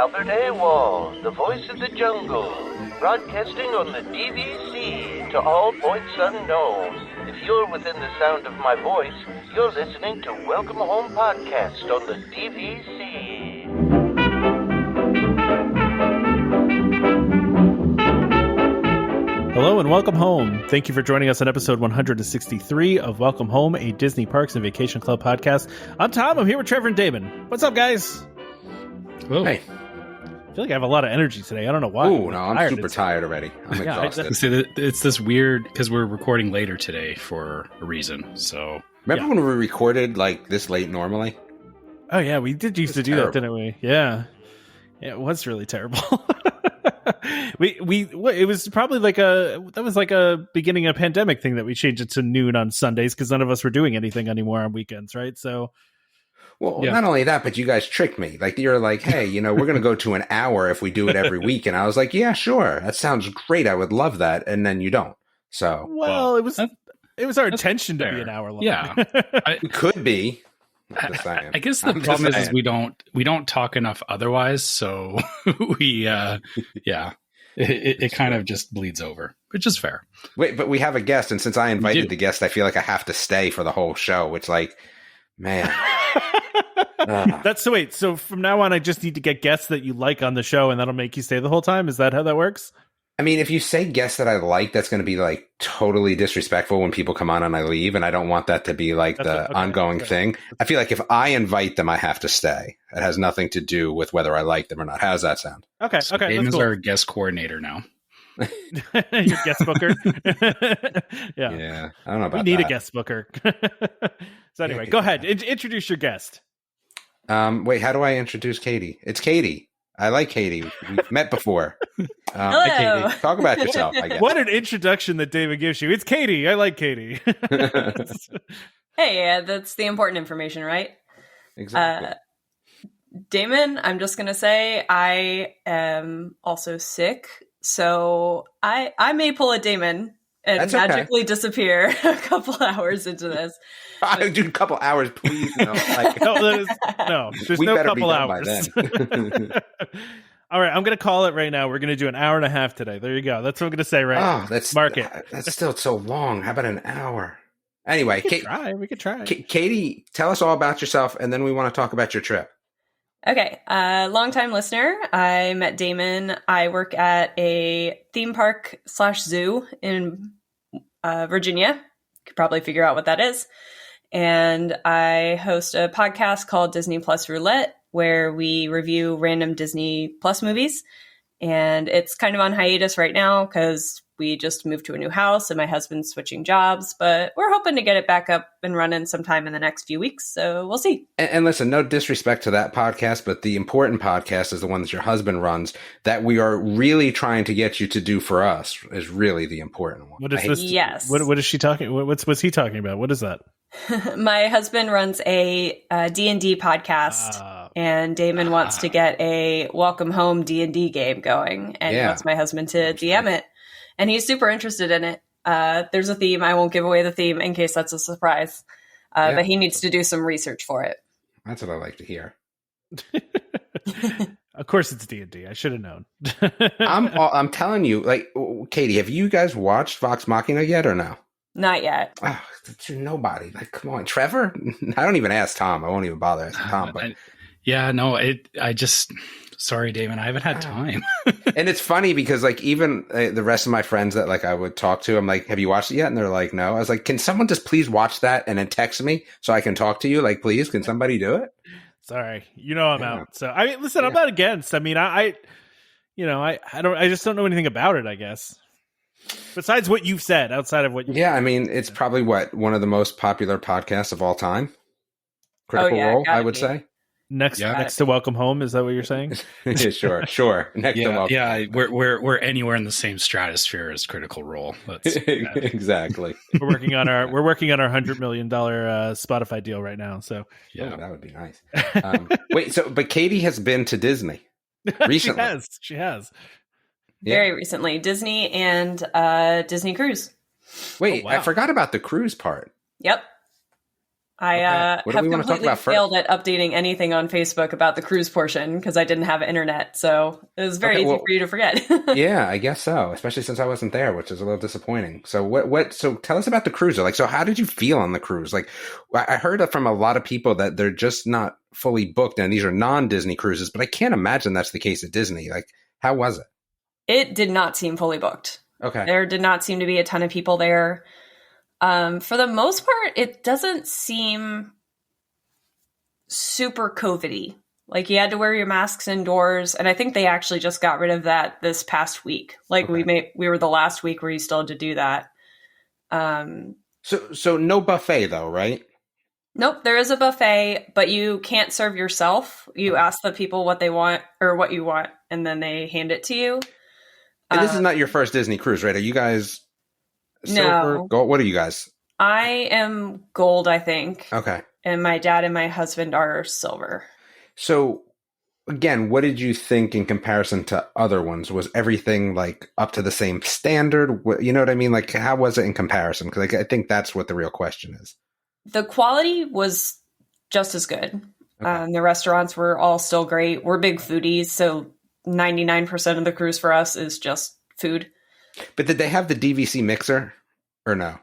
Albert Awol, the voice of the jungle, broadcasting on the DVC to all points unknown. If you're within the sound of my voice, you're listening to Welcome Home Podcast on the DVC. Hello and welcome home. Thank you for joining us on episode 163 of Welcome Home, a Disney Parks and Vacation Club podcast. I'm Tom. I'm here with Trevor and Damon. What's up, guys? Whoa. Hey. I feel like I have a lot of energy today. I don't know why. Oh, no, I'm super tired already. I'm exhausted. It's this weird, because we're recording later today for a reason. So remember when we recorded like this late normally? Oh, yeah. We did used to do that, didn't we? Yeah. Yeah, it was really terrible. It was probably like a beginning of pandemic thing that we changed it to noon on Sundays because none of us were doing anything anymore on weekends, right? So, well, yeah. Not only that, but you guys tricked me. Like you're like, hey, we're going to go to an hour if we do it every week, and I was like, yeah, sure, that sounds great. I would love that, and then you don't. So, well, it was our intention to be an hour long. Yeah, it could be. I guess the problem is we don't talk enough otherwise, so it kind of just bleeds over, which is fair. Wait, but we have a guest, and since I invited the guest, I feel like I have to stay for the whole show. It's like, man, that's so. Wait, so from now on, I just need to get guests that you like on the show, and that'll make you stay the whole time. Is that how that works? I mean, if you say guests that I like, that's going to be like totally disrespectful when people come on and I leave, and I don't want that to be like ongoing thing. I feel like if I invite them, I have to stay. It has nothing to do with whether I like them or not. How does that sound? Okay. So Damon's our guest coordinator now. Your guest booker. Yeah. I don't know about We need a guest booker. So anyway, go ahead. Introduce your guest. Wait, how do I introduce Caity? It's Caity. I like Caity. We've met before. Hello. Caity, talk about yourself, I guess. What an introduction that David gives you. It's Caity. I like Caity. Hey, that's the important information, right? Exactly. Damon, I'm just going to say I am also sick. So I may pull a Damon and magically disappear a couple hours into this. Dude, a couple hours, please. No, there's no couple hours. All right, I'm going to call it right now. We're going to do an hour and a half today. There you go. That's what I'm going to say right now. Mark it. That's still so long. How about an hour? Anyway, we could try. Caity, tell us all about yourself, and then we want to talk about your trip. Okay, longtime listener. I met Damon. I work at a theme park / zoo in Virginia. You could probably figure out what that is. And I host a podcast called Disney Plus Roulette, where we review random Disney Plus movies. And it's kind of on hiatus right now because we just moved to a new house and my husband's switching jobs. But we're hoping to get it back up and running sometime in the next few weeks. So we'll see. And listen, no disrespect to that podcast, but the important podcast is the one that your husband runs that we are really trying to get you to do for us is really the important one. What is this? Yes. What is she talking? What's he talking about? What is that? My husband runs a D&D podcast, and Damon wants to get a Welcome Home D&D game going, and he wants my husband to DM it, and he's super interested in it. There's a theme. I won't give away the theme in case that's a surprise, but he needs to do some research for it. That's what I like to hear. Of course it's D&D. I should have known. I'm telling you, like, Caity, have you guys watched Vox Machina yet or no? Not yet. Oh, nobody. Like, come on, Trevor. I don't even ask Tom. I won't even bother asking Tom. But sorry, Damon. I haven't had time. And it's funny because, like, even the rest of my friends that like I would talk to, I'm like, "Have you watched it yet?" And they're like, "No." I was like, "Can someone just please watch that and then text me so I can talk to you? Like, please, can somebody do it?" Sorry, I'm out. So I mean, listen, I'm not against. I mean, I just don't know anything about it, I guess. Besides what you've said, outside of what you've I mean, it's probably one of the most popular podcasts of all time. Critical Role, I would say. Next to Welcome Home, is that what you're saying? Yeah, sure. Next to Welcome. Yeah, we're anywhere in the same stratosphere as Critical Role. Exactly. We're working on our $100 million Spotify deal right now. So that would be nice. Wait, but Caity has been to Disney recently. She has. Very recently. Disney and Disney Cruise. Wait, I forgot about the cruise part. Yep. I have completely failed at updating anything on Facebook about the cruise portion because I didn't have internet. So it was very easy for you to forget. Yeah, I guess so. Especially since I wasn't there, which is a little disappointing. So so tell us about the cruise. Like, so how did you feel on the cruise? Like, I heard from a lot of people that they're just not fully booked and these are non-Disney cruises, but I can't imagine that's the case at Disney. Like, how was it? It did not seem fully booked. Okay. There did not seem to be a ton of people there. For the most part, it doesn't seem super COVID-y. Like, you had to wear your masks indoors, and I think they actually just got rid of that this past week. Like, we were the last week where you still had to do that. So no buffet though, right? Nope, there is a buffet, but you can't serve yourself. You ask the people what they want or what you want, and then they hand it to you. And this is not your first Disney cruise, right? Are you guys silver? No. Gold? What are you guys? I am gold, I think. Okay. And my dad and my husband are silver. So, again, what did you think in comparison to other ones? Was everything like up to the same standard? You know what I mean? Like, how was it in comparison? Because I think that's what the real question is. The quality was just as good. Okay. The restaurants were all still great. We're big foodies, so 99% of the cruise for us is just food. But did they have the DVC mixer or no?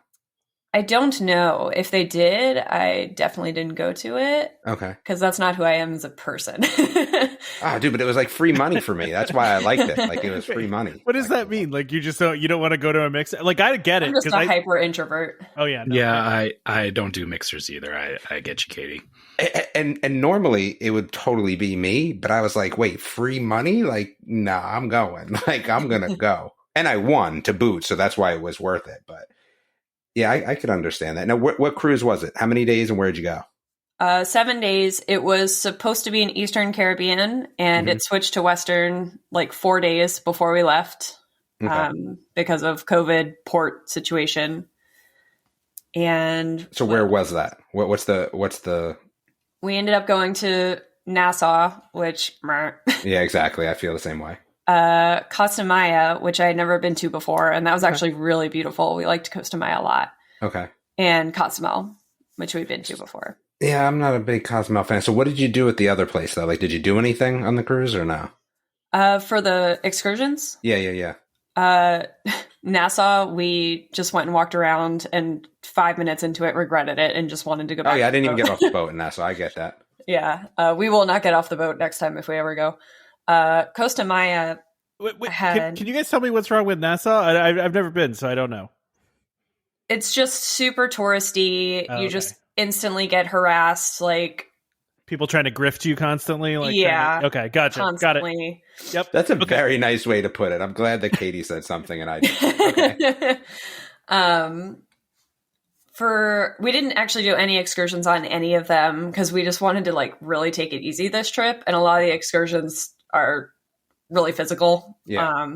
I don't know. If they did, I definitely didn't go to it. Okay. Because that's not who I am as a person. Dude, but it was like free money for me. That's why I liked it. Like, it was free money. What does that mean? Like, you don't want to go to a mixer? Like, I get it. I'm just a hyper introvert. Oh, yeah. No. Yeah, I don't do mixers either. I get you, Caity. And normally it would totally be me, but I was like, wait, free money? Like, nah, I'm going. Like, I'm going to go. And I won to boot, so that's why it was worth it. But yeah, I could understand that. Now, what cruise was it? How many days and where'd you go? 7 days. It was supposed to be in Eastern Caribbean, and it switched to Western like 4 days before we left because of COVID port situation. And so where was that? What's the? We ended up going to Nassau, which yeah, exactly. I feel the same way. Costa Maya, which I had never been to before, and that was actually really beautiful. We liked Costa Maya a lot. Okay. And Cozumel, which we've been to before. Yeah, I'm not a big Cozumel fan. So what did you do at the other place, though? Like, did you do anything on the cruise or no? For the excursions? Yeah. Nassau, we just went and walked around, and 5 minutes into it, regretted it and just wanted to go back. Oh, yeah, I didn't even get off the boat in Nassau. I get that. Yeah, we will not get off the boat next time if we ever go. Costa Maya can you guys tell me what's wrong with Nassau? I've never been, so I don't know. It's just super touristy. You just instantly get harassed, like people trying to grift you constantly. Like, yeah, okay, gotcha, constantly. Got it. Yep, that's a very nice way to put it. I'm glad that Caity said something, and I didn't. Okay. We didn't actually do any excursions on any of them because we just wanted to like really take it easy this trip, and a lot of the excursions are really physical. Yeah.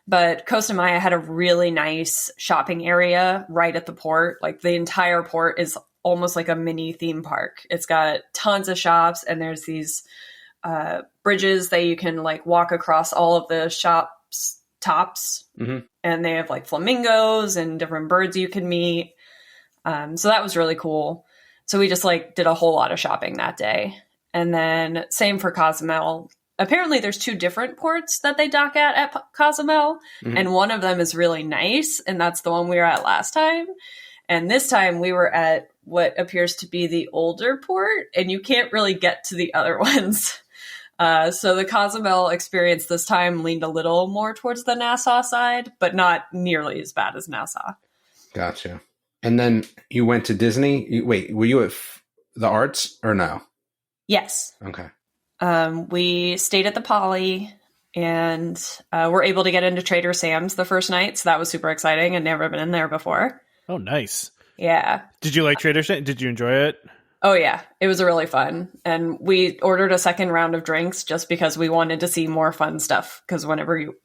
But Costa Maya had a really nice shopping area right at the port. Like, the entire port is almost like a mini theme park. It's got tons of shops, and there's these bridges that you can like walk across all of the shops' tops. Mm-hmm. And they have like flamingos and different birds you can meet. So that was really cool. So we just like did a whole lot of shopping that day. And then same for Cozumel. Apparently there's 2 different ports that they dock at Cozumel. Mm-hmm. And one of them is really nice. And that's the one we were at last time. And this time we were at what appears to be the older port. And you can't really get to the other ones. So the Cozumel experience this time leaned a little more towards the Nassau side, but not nearly as bad as Nassau. Gotcha. And then you went to Disney. Wait, were you at the Arts or no? Yes. Okay. We stayed at the Poly and were able to get into Trader Sam's the first night. So that was super exciting. I'd never been in there before. Oh, nice. Yeah. Did you like Trader Sam's? Did you enjoy it? Oh, yeah. It was really fun. And we ordered a second round of drinks just because we wanted to see more fun stuff. Because whenever you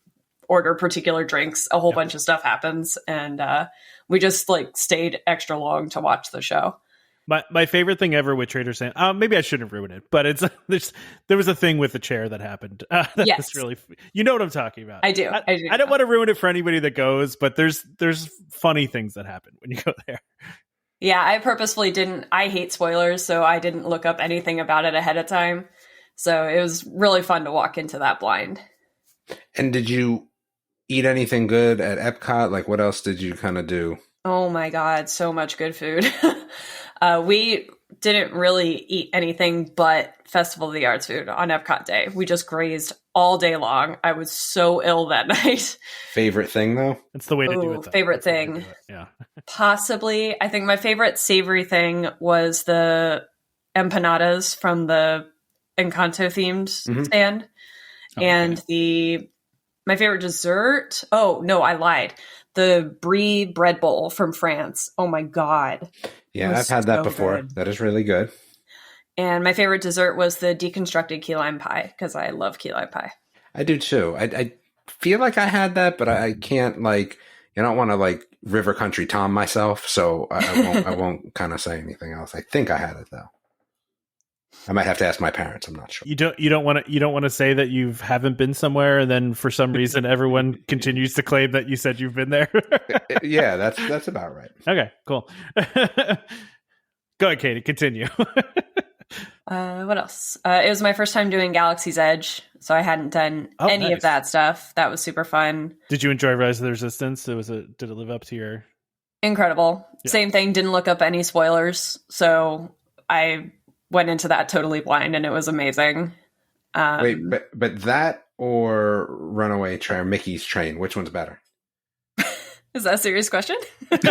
order particular drinks, a whole bunch of stuff happens. And we just like stayed extra long to watch the show. My favorite thing ever with Trader Sam's, maybe I shouldn't ruin it, but there was a thing with the chair that happened. That's really, you know what I'm talking about. I do. I don't want to ruin it for anybody that goes, but there's funny things that happen when you go there. Yeah, I purposefully didn't. I hate spoilers, so I didn't look up anything about it ahead of time. So it was really fun to walk into that blind. And did you eat anything good at Epcot? Like, what else did you kind of do? Oh my God, so much good food. We didn't really eat anything but Festival of the Arts food on Epcot Day. We just grazed all day long. I was so ill that night. Favorite thing, though? That's the way to do it. Though. Favorite thing. Yeah. Possibly. I think my favorite savory thing was the empanadas from the Encanto themed stand. Okay. And my favorite dessert. Oh, no, I lied. The brie bread bowl from France. Oh my God. Yeah, I've had that before. Good. That is really good. And my favorite dessert was the deconstructed key lime pie because I love key lime pie. I do too. I feel like I had that, but I can't I don't want to River Country Tom myself, so I won't kind of say anything else. I think I had it though. I might have to ask my parents. I'm not sure. You don't want to say that you haven't been somewhere, and then for some reason everyone continues to claim that you said you've been there. Yeah, that's about right. Okay, cool. Go ahead, Caity. Continue. What else? It was my first time doing Galaxy's Edge, so I hadn't done any of that stuff. That was super fun. Did you enjoy Rise of the Resistance? Did it live up to your? Incredible. Yeah. Same thing. Didn't look up any spoilers, so I went into that totally blind, and it was amazing. Wait, but that or Runaway Train, Mickey's Train, which one's better? Is that a serious question?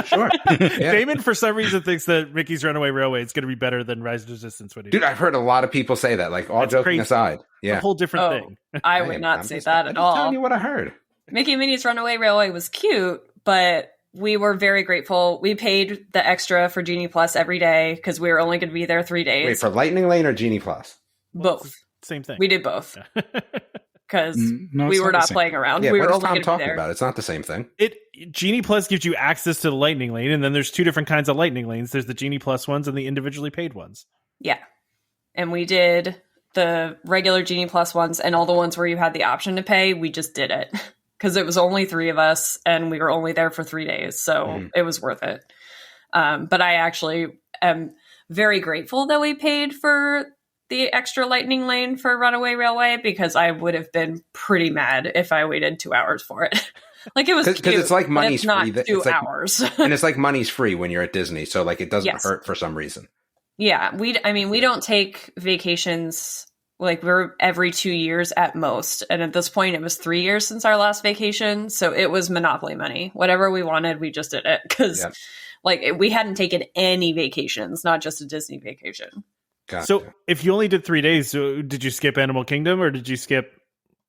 Sure. Yeah. Damon, for some reason, thinks that Mickey's Runaway Railway is going to be better than Rise of the Resistance. Dude, I've heard a lot of people say that. All That's joking crazy. Aside, yeah, a whole different thing. I would not say that at all. I'm telling you what I heard. Mickey and Minnie's Runaway Railway was cute, but we were very grateful. We paid the extra for Genie Plus every day because we were only going to be there 3 days. Wait, for Lightning Lane or Genie Plus? Both. Same thing. We did both. Because we were not playing around. Yeah, we were what is only Tom going to talking be there. about? It's not the same thing. Genie Plus gives you access to the Lightning Lane, and then there's two different kinds of Lightning Lanes. There's the Genie Plus ones and the individually paid ones. Yeah. And we did the regular Genie Plus ones, and all the ones where you had the option to pay, we just did it. Because it was only 3 of us, and we were only there for 3 days, so it was worth it. But I actually am very grateful that we paid for the extra Lightning Lane for Runaway Railway, because I would have been pretty mad if I waited 2 hours for it. It was because it's like money's free. Not 2 hours, and it's like money's free when you're at Disney, so it doesn't hurt for some reason. Yeah, we don't take vacations. We're every 2 years at most. And at this point, it was 3 years since our last vacation. So it was Monopoly money. Whatever we wanted, we just did it. Because we hadn't taken any vacations, not just a Disney vacation. Gotcha. So if you only did 3 days, did you skip Animal Kingdom or did you skip?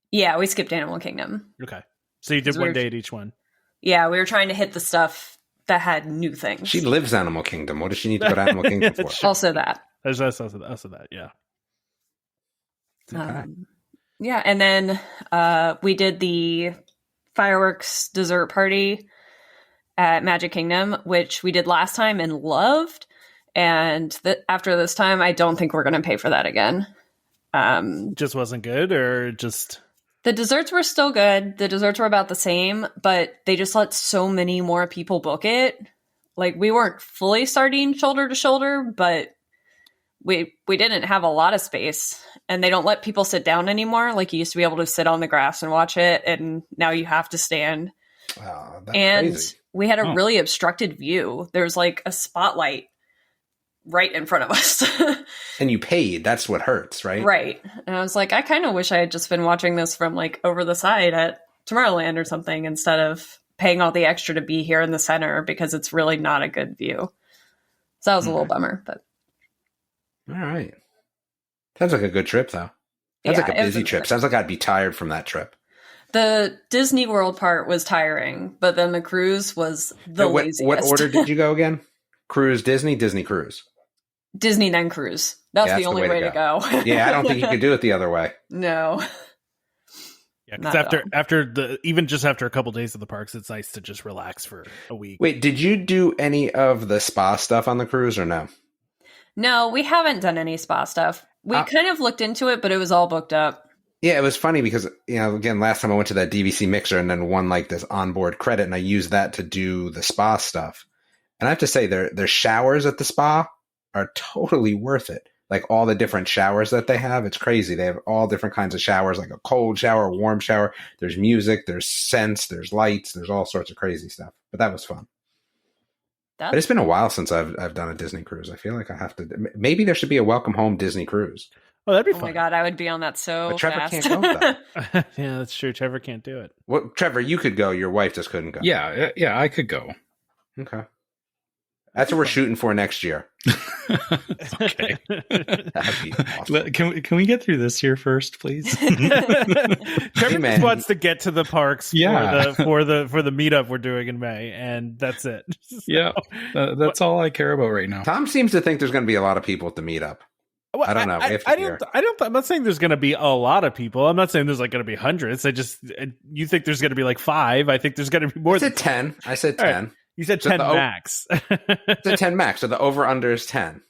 Yeah, we skipped Animal Kingdom. Okay. So you did 1 day at each one. Yeah, we were trying to hit the stuff that had new things. She lives Animal Kingdom. What does she need to go to Animal Kingdom for? True. Also that. There's also that, yeah. Okay. Yeah, and then we did the fireworks dessert party at Magic Kingdom, which we did last time and loved. And after this time, I don't think we're going to pay for that again. Just wasn't good, or just... The desserts were still good. The desserts were about the same, but they just let so many more people book it. We weren't fully sardine shoulder to shoulder, but we didn't have a lot of space. And they don't let people sit down anymore. You used to be able to sit on the grass and watch it, and now you have to stand. Wow, that's and crazy. We had a really obstructed view. There's a spotlight right in front of us. And you paid. That's what hurts, right? Right. And I was I kind of wish I had just been watching this from over the side at Tomorrowland or something, instead of paying all the extra to be here in the center, because it's really not a good view. So that was a little bummer, but. All right. Sounds like a good trip, though. Sounds like a busy trip. Sounds like I'd be tired from that trip. The Disney World part was tiring, but then the cruise was the laziest. What order did you go again? Cruise, Disney cruise. Disney, then cruise. That's the only way to go. Yeah, I don't think you could do it the other way. No. Yeah, because after a couple days of the parks, it's nice to just relax for a week. Wait, did you do any of the spa stuff on the cruise or no? No, we haven't done any spa stuff. We kind of looked into it, but it was all booked up. Yeah, it was funny because, again, last time I went to that DVC mixer and then won this onboard credit, and I used that to do the spa stuff. And I have to say, their showers at the spa are totally worth it. Like all the different showers that they have, it's crazy. They have all different kinds of showers, like a cold shower, a warm shower. There's music, there's scents, there's lights, there's all sorts of crazy stuff. But that was fun. But it's been a while since I've done a Disney cruise. I feel like I have to. Maybe there should be a welcome home Disney cruise. Oh, that'd be fun. Oh my God, I would be on that so Trevor fast. can't go with that. Yeah, that's true. Trevor can't do it. Well, Trevor, you could go. Your wife just couldn't go. Yeah, I could go. Okay. That's what we're shooting for next year. Okay. That'd be awesome. Can we get through this year first, please? Trevor just wants to get to the parks for the meetup we're doing in May, and that's it. So, yeah, that's all I care about right now. Tom seems to think there's going to be a lot of people at the meetup. Well, I don't know. I'm not saying there's going to be a lot of people. I'm not saying there's like going to be hundreds. You think there's going to be like 5. I think there's going to be more. I said 10. I said 10. Right. You said 10 max. It's a 10 max. So the over under is 10.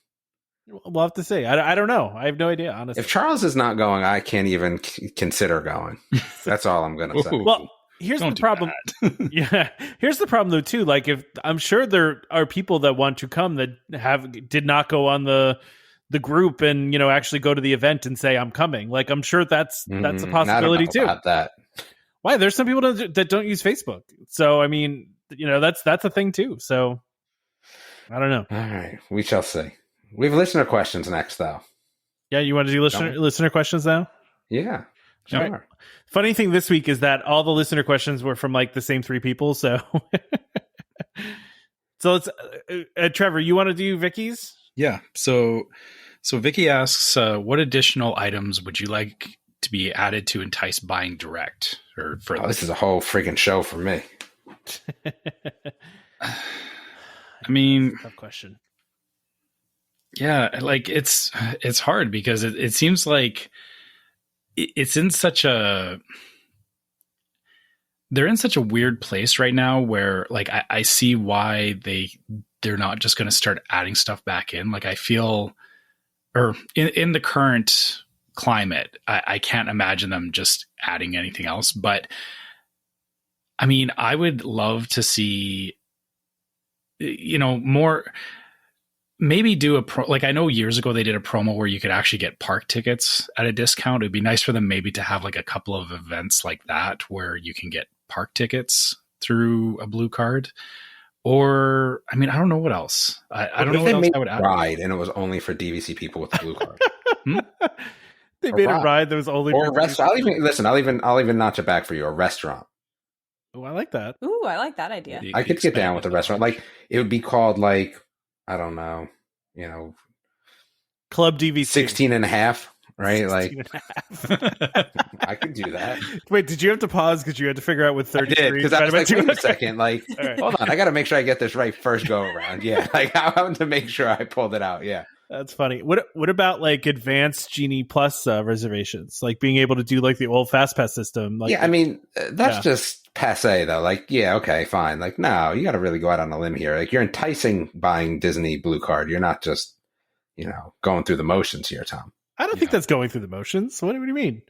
We'll have to see. I don't know. I have no idea, honestly. If Charles is not going, I can't even consider going. That's all I'm going to say. Well, here's the problem. Yeah, here's the problem though too. Like, if I'm sure there are people that want to come that did not go on the group and actually go to the event and say I'm coming. Like, I'm sure that's a possibility too. About that. Why? There's some people that don't use Facebook. So I mean, that's a thing too. So I don't know. All right, we shall see. We have listener questions next, though. Yeah, you want to do listener questions now? Yeah, sure. Right. Funny thing this week is that all the listener questions were from like the same 3 people. So, let's. Trevor, you want to do Vicky's? Yeah. So Vicky asks, what additional items would you like to be added to entice buying direct? This is a whole freaking show for me. I mean, tough question. Yeah, like it's hard because it seems like it's in such a they're in such a weird place right now where like I see why they're not just going to start adding stuff back in. Like I feel, or in the current climate, I can't imagine them just adding anything else. But I mean, I would love to see, more. Maybe do like I know years ago they did a promo where you could actually get park tickets at a discount. It'd be nice for them maybe to have like a couple of events like that where you can get park tickets through a blue card. Or, I mean, I don't know what else. I don't know what else I would add. Ride, and it was only for DVC people with the blue card. They made a ride that was only or a restaurant. I'll even notch it back for you. A restaurant. Oh, I like that. Ooh, I like that idea. I could get down with the restaurant. Like it would be called like, I don't know, Club DVC 16 and a half, right? 16 like and a half. I could do that. Wait, did you have to pause because you had to figure out what 33? I did, because I was like, wait a second, like, right. Hold on, I got to make sure I get this right first go around. Yeah, like I want to make sure I pulled it out. Yeah, that's funny. What about like advanced Genie Plus reservations, like being able to do like the old Fast Pass system? Like, yeah, I mean that's just passe though. Like, yeah, okay, fine. Like, no, you got to really go out on a limb here. Like, you're enticing buying Disney Blue Card. You're not just, going through the motions here, Tom. I don't think that's going through the motions. What do you mean?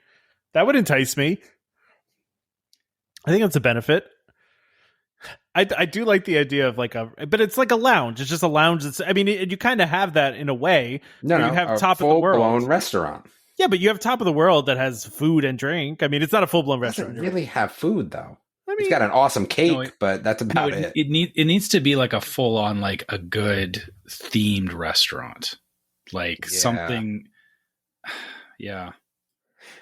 That would entice me. I think that's a benefit. I do like the idea of but it's like a lounge. It's just a lounge. You kind of have that in a way. No, you have top of the world full-blown restaurant. Yeah, but you have top of the world that has food and drink. I mean, it's not a full-blown restaurant. It doesn't really have food though. It's got an awesome cake, but that's about it. It needs to be like a full-on, like a good themed restaurant, like something. Yeah.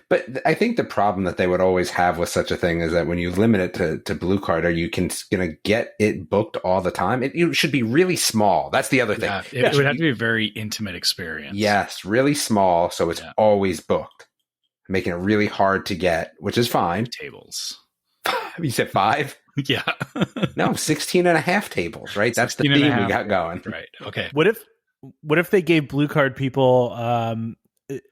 But I think the problem that they would always have with such a thing is that when you limit it to Blue Card, are you going to get it booked all the time? It should be really small. That's the other thing. It would have to be a very intimate experience. Yes, really small, so it's always booked, making it really hard to get, which is fine. Tables. You said 5? Yeah. No, 16 and a half tables, right? That's the theme we got going. Right. Okay. What if they gave Blue Card people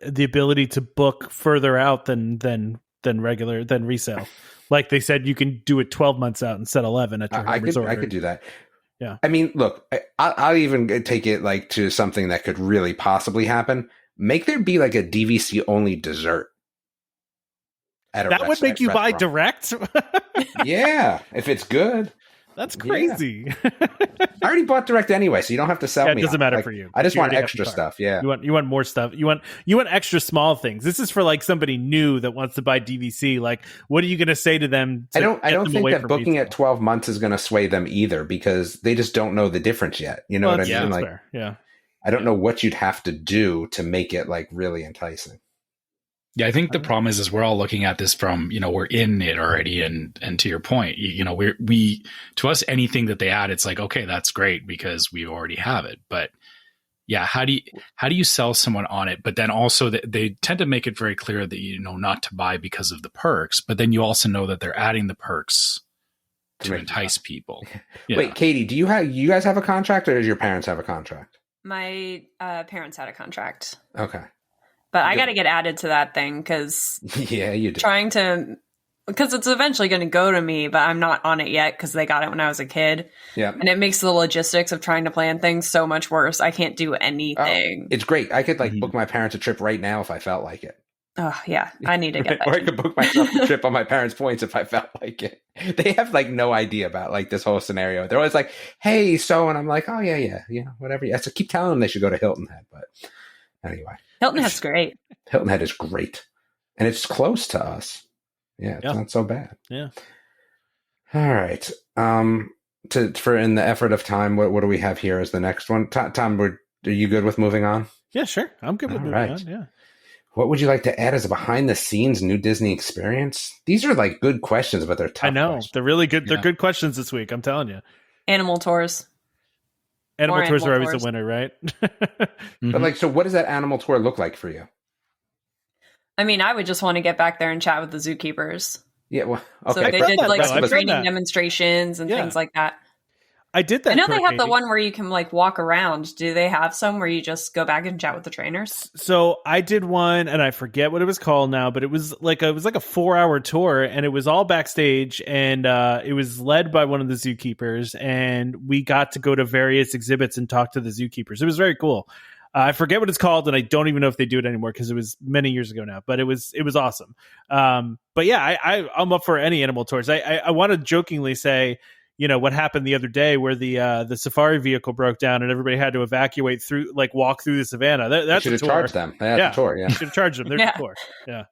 the ability to book further out than resale? Like they said, you can do it 12 months out instead of 11 at your resort. I could do that. Yeah. I mean, look, I'll even take it like to something that could really possibly happen. Make there be like a DVC only dessert. That would make you buy direct. Yeah, if it's good. That's crazy. Yeah. I already bought direct anyway, so you don't have to sell me. It doesn't matter for you. I just You want already have extra the car. stuff. Yeah. You want more stuff. You want extra small things. This is for like somebody new that wants to buy DVC. Like, what are you going to say to them? I don't think that booking at 12 months is going to sway them either, because they just don't know the difference yet. You know what I mean? Yeah, Like, fair. Yeah. I don't know what you'd have to do to make it like really enticing. Yeah, I think the problem is we're all looking at this from, we're in it already. And to your point, we to us, anything that they add, it's like, okay, that's great because we already have it. But yeah, how do you sell someone on it? But then also they tend to make it very clear that, not to buy because of the perks, but then you also know that they're adding the perks to entice people. Yeah. Wait, Caity, you guys have a contract, or does your parents have a contract? My parents had a contract. Okay. But I got to get added to that thing because yeah, you do. Because it's eventually going to go to me, but I'm not on it yet because they got it when I was a kid. Yeah. And it makes the logistics of trying to plan things so much worse. I can't do anything. Oh, it's great. I could book my parents a trip right now if I felt like it. Oh, yeah. I need to get that. Or I could book myself a trip on my parents' points if I felt like it. They have no idea about this whole scenario. They're always like, hey, so, and I'm like, oh, yeah, whatever. Yeah. So keep telling them they should go to Hilton Head. But anyway. Hilton Head's great. Hilton Head is great. And it's close to us. Yeah, it's not so bad. Yeah. All right. For in the effort of time, what do we have here as the next one? Tom, are you good with moving on? Yeah, sure. I'm good with moving on. Yeah. What would you like to add as a behind-the-scenes new Disney experience? These are good questions, but they're tough. I know. questions. They're really good. Yeah. They're good questions this week. I'm telling you. Animal tours. Animal tours are always a winner, right? Mm-hmm. But so what does that animal tour look like for you? I mean, I would just want to get back there and chat with the zookeepers. Yeah, well, okay. So they did some training demonstrations and things like that. I did that. I know they have the one where you can walk around. Do they have some where you just go back and chat with the trainers? So I did one, and I forget what it was called now, but it was like a 4-hour tour, and it was all backstage, and it was led by one of the zookeepers, and we got to go to various exhibits and talk to the zookeepers. It was very cool. I forget what it's called, and I don't even know if they do it anymore because it was many years ago now. But it was awesome. But yeah, I'm up for any animal tours. I want to jokingly say, what happened the other day where the safari vehicle broke down and everybody had to evacuate through, walk through the savannah. That's should have charged them. They had the tour. Yeah, should have charged them. There's the tour. Yeah.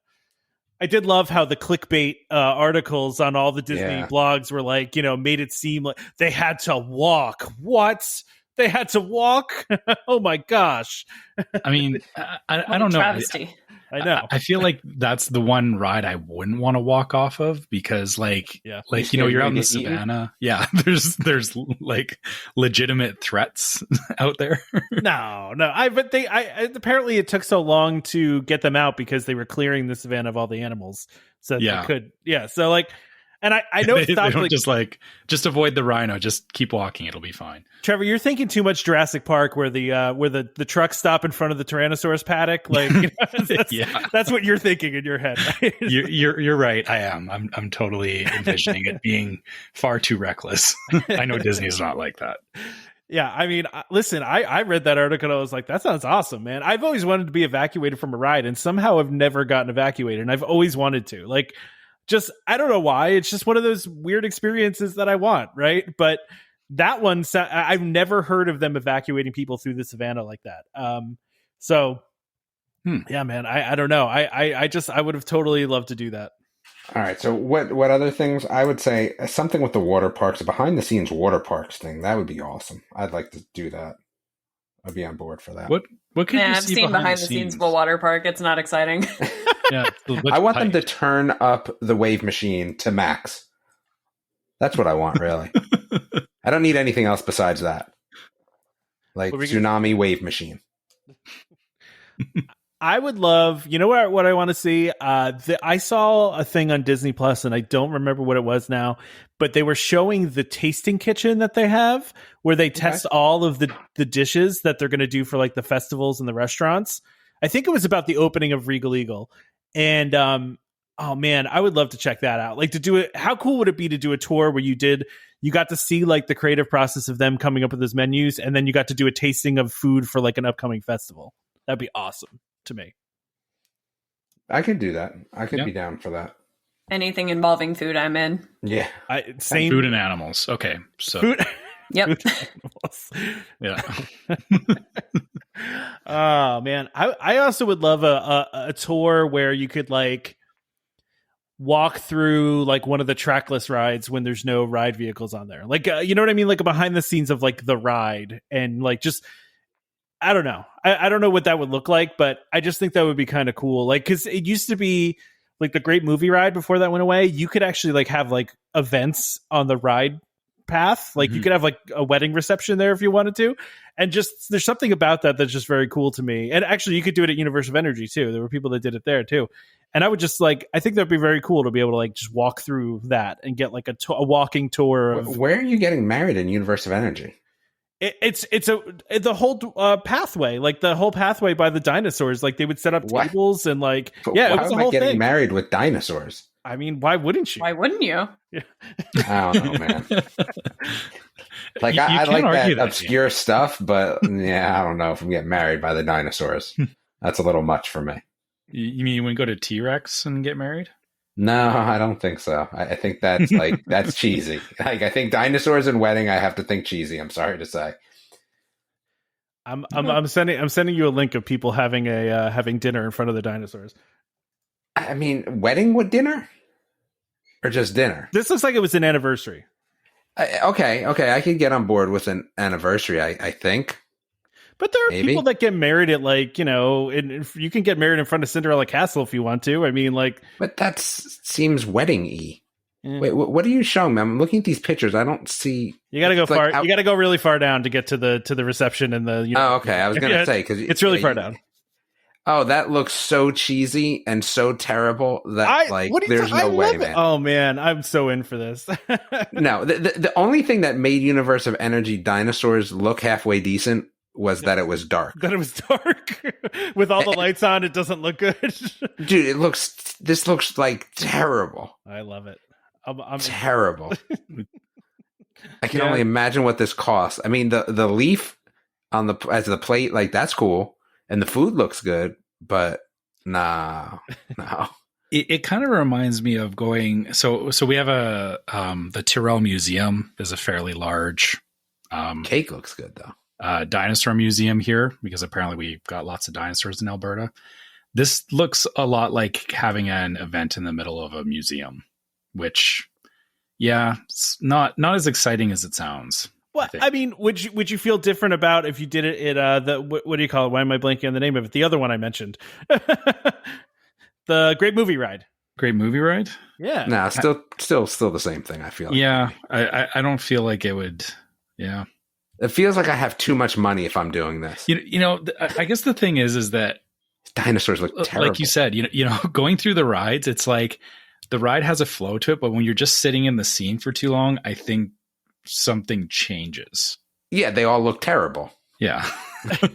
I did love how the clickbait articles on all the Disney blogs were made it seem like they had to walk. What? They had to walk? Oh my gosh. I mean, I don't know. Travesty. I know. I feel like that's the one ride I wouldn't want to walk off of because you're out in the savannah. Yeah. There's legitimate threats out there. No. But apparently it took so long to get them out because they were clearing the savannah of all the animals. So they could. Yeah. So and I know it stopped. They don't just avoid the rhino. Just keep walking. It'll be fine. Trevor, you're thinking too much Jurassic Park, where the trucks stop in front of the Tyrannosaurus paddock. That's what you're thinking in your head. Right? You're right. I am. I'm totally envisioning it being far too reckless. I know Disney's not like that. Yeah, I mean, listen, I read that article and I was like, that sounds awesome, man. I've always wanted to be evacuated from a ride, and somehow I've never gotten evacuated, and I've always wanted to. I don't know why. It's just one of those weird experiences that I want, right? But that one, I've never heard of them evacuating people through the savannah like that. Yeah, man, I don't know. I would have totally loved to do that. All right. So what other things? I would say something with the water parks, a behind the scenes water parks thing. That would be awesome. I'd like to do that. I'd be on board for that. What could you I've see seen behind the scenes of a water park. It's not exciting. Yeah, I want them to turn up the wave machine to max. That's what I want, really. I don't need anything else besides that. Tsunami wave machine. I would love, what I want to see? I saw a thing on Disney Plus, and I don't remember what it was now, but they were showing the tasting kitchen that they have, where they test all of the dishes that they're going to do for the festivals and the restaurants. I think it was about the opening of Regal Eagle. And oh man, I would love to check that out. To do it, how cool would it be to do a tour where you got to see the creative process of them coming up with those menus, and then you got to do a tasting of food for an upcoming festival? That'd be awesome to me. I could do that. I could be down for that. Anything involving food, I'm in. Yeah. Same. Food and animals. Okay. So, Food. Yep. yeah. Oh man, I also would love a tour where you could like walk through like one of the trackless rides when there's no ride vehicles on there, like you know what I mean, like a behind the scenes of like the ride, and like just I don't know, I don't know what that would look like, but I just think that would be kind of cool, like because it used to be like the Great Movie Ride before that went away. You could actually like have like events on the ride path, like you could have like a wedding reception there if you wanted to, and just there's something about that that's just very cool to me. And actually you could do it at Universe of Energy too. There were people that did it there too, and I would just like, I think that'd be very cool to be able to like just walk through that and get like a walking tour of Where are you getting married in Universe of Energy? It's the whole pathway, like the whole pathway by the dinosaurs, like they would set up tables and like yeah, it was the whole getting thing. Married with dinosaurs? I mean, why wouldn't you? Why wouldn't you? Yeah. I don't know, man. Like I like that obscure stuff, but yeah, I don't know if I'm getting married by the dinosaurs. That's a little much for me. You mean you wouldn't go to T-Rex and get married? No, I don't think so. I think that's like that's cheesy. Like I think dinosaurs and wedding, I have to think cheesy. I'm sorry to say. I'm sending you a link of people having dinner in front of the dinosaurs. I mean, wedding with dinner, or just dinner? This looks like it was an anniversary. Okay, I could get on board with an anniversary. I think. But there are people that get married at like, you know, and you can get married in front of Cinderella Castle if you want to. I mean, like, but that seems wedding-y. Wait, what are you showing me? I'm looking at these pictures. I don't see. You got to go far. You got to go really far down to get to the reception and the. You know, oh, okay. I was going to say because it's really far down. Oh, that looks so cheesy and so terrible that there's no way, man. Oh man, I'm so in for this. No, the only thing that made Universe of Energy dinosaurs look halfway decent was that it was dark. That it was dark with all the lights on. It doesn't look good, dude. This looks like terrible. I love it. I'm terrible. I can only imagine what this costs. I mean, the leaf on as the plate, like that's cool, and the food looks good, but no. It kind of reminds me of going. So we have the Tyrrell Museum is a fairly large. Cake looks good though. Dinosaur museum here because apparently we've got lots of dinosaurs in Alberta. This looks a lot like having an event in the middle of a museum, which, yeah, it's not as exciting as it sounds. Well, I mean, would you feel different about if you did it at what do you call it? Why am I blanking on the name of it? The other one I mentioned, the Great Movie Ride. Great Movie Ride. Yeah. No, still the same thing. I feel. Like. Yeah, I don't feel like it would. Yeah. It feels like I have too much money if I'm doing this. You know, I guess the thing is that dinosaurs look terrible. Like you said, you know, going through the rides, it's like the ride has a flow to it, but when you're just sitting in the scene for too long, I think something changes. Yeah, they all look terrible. Yeah,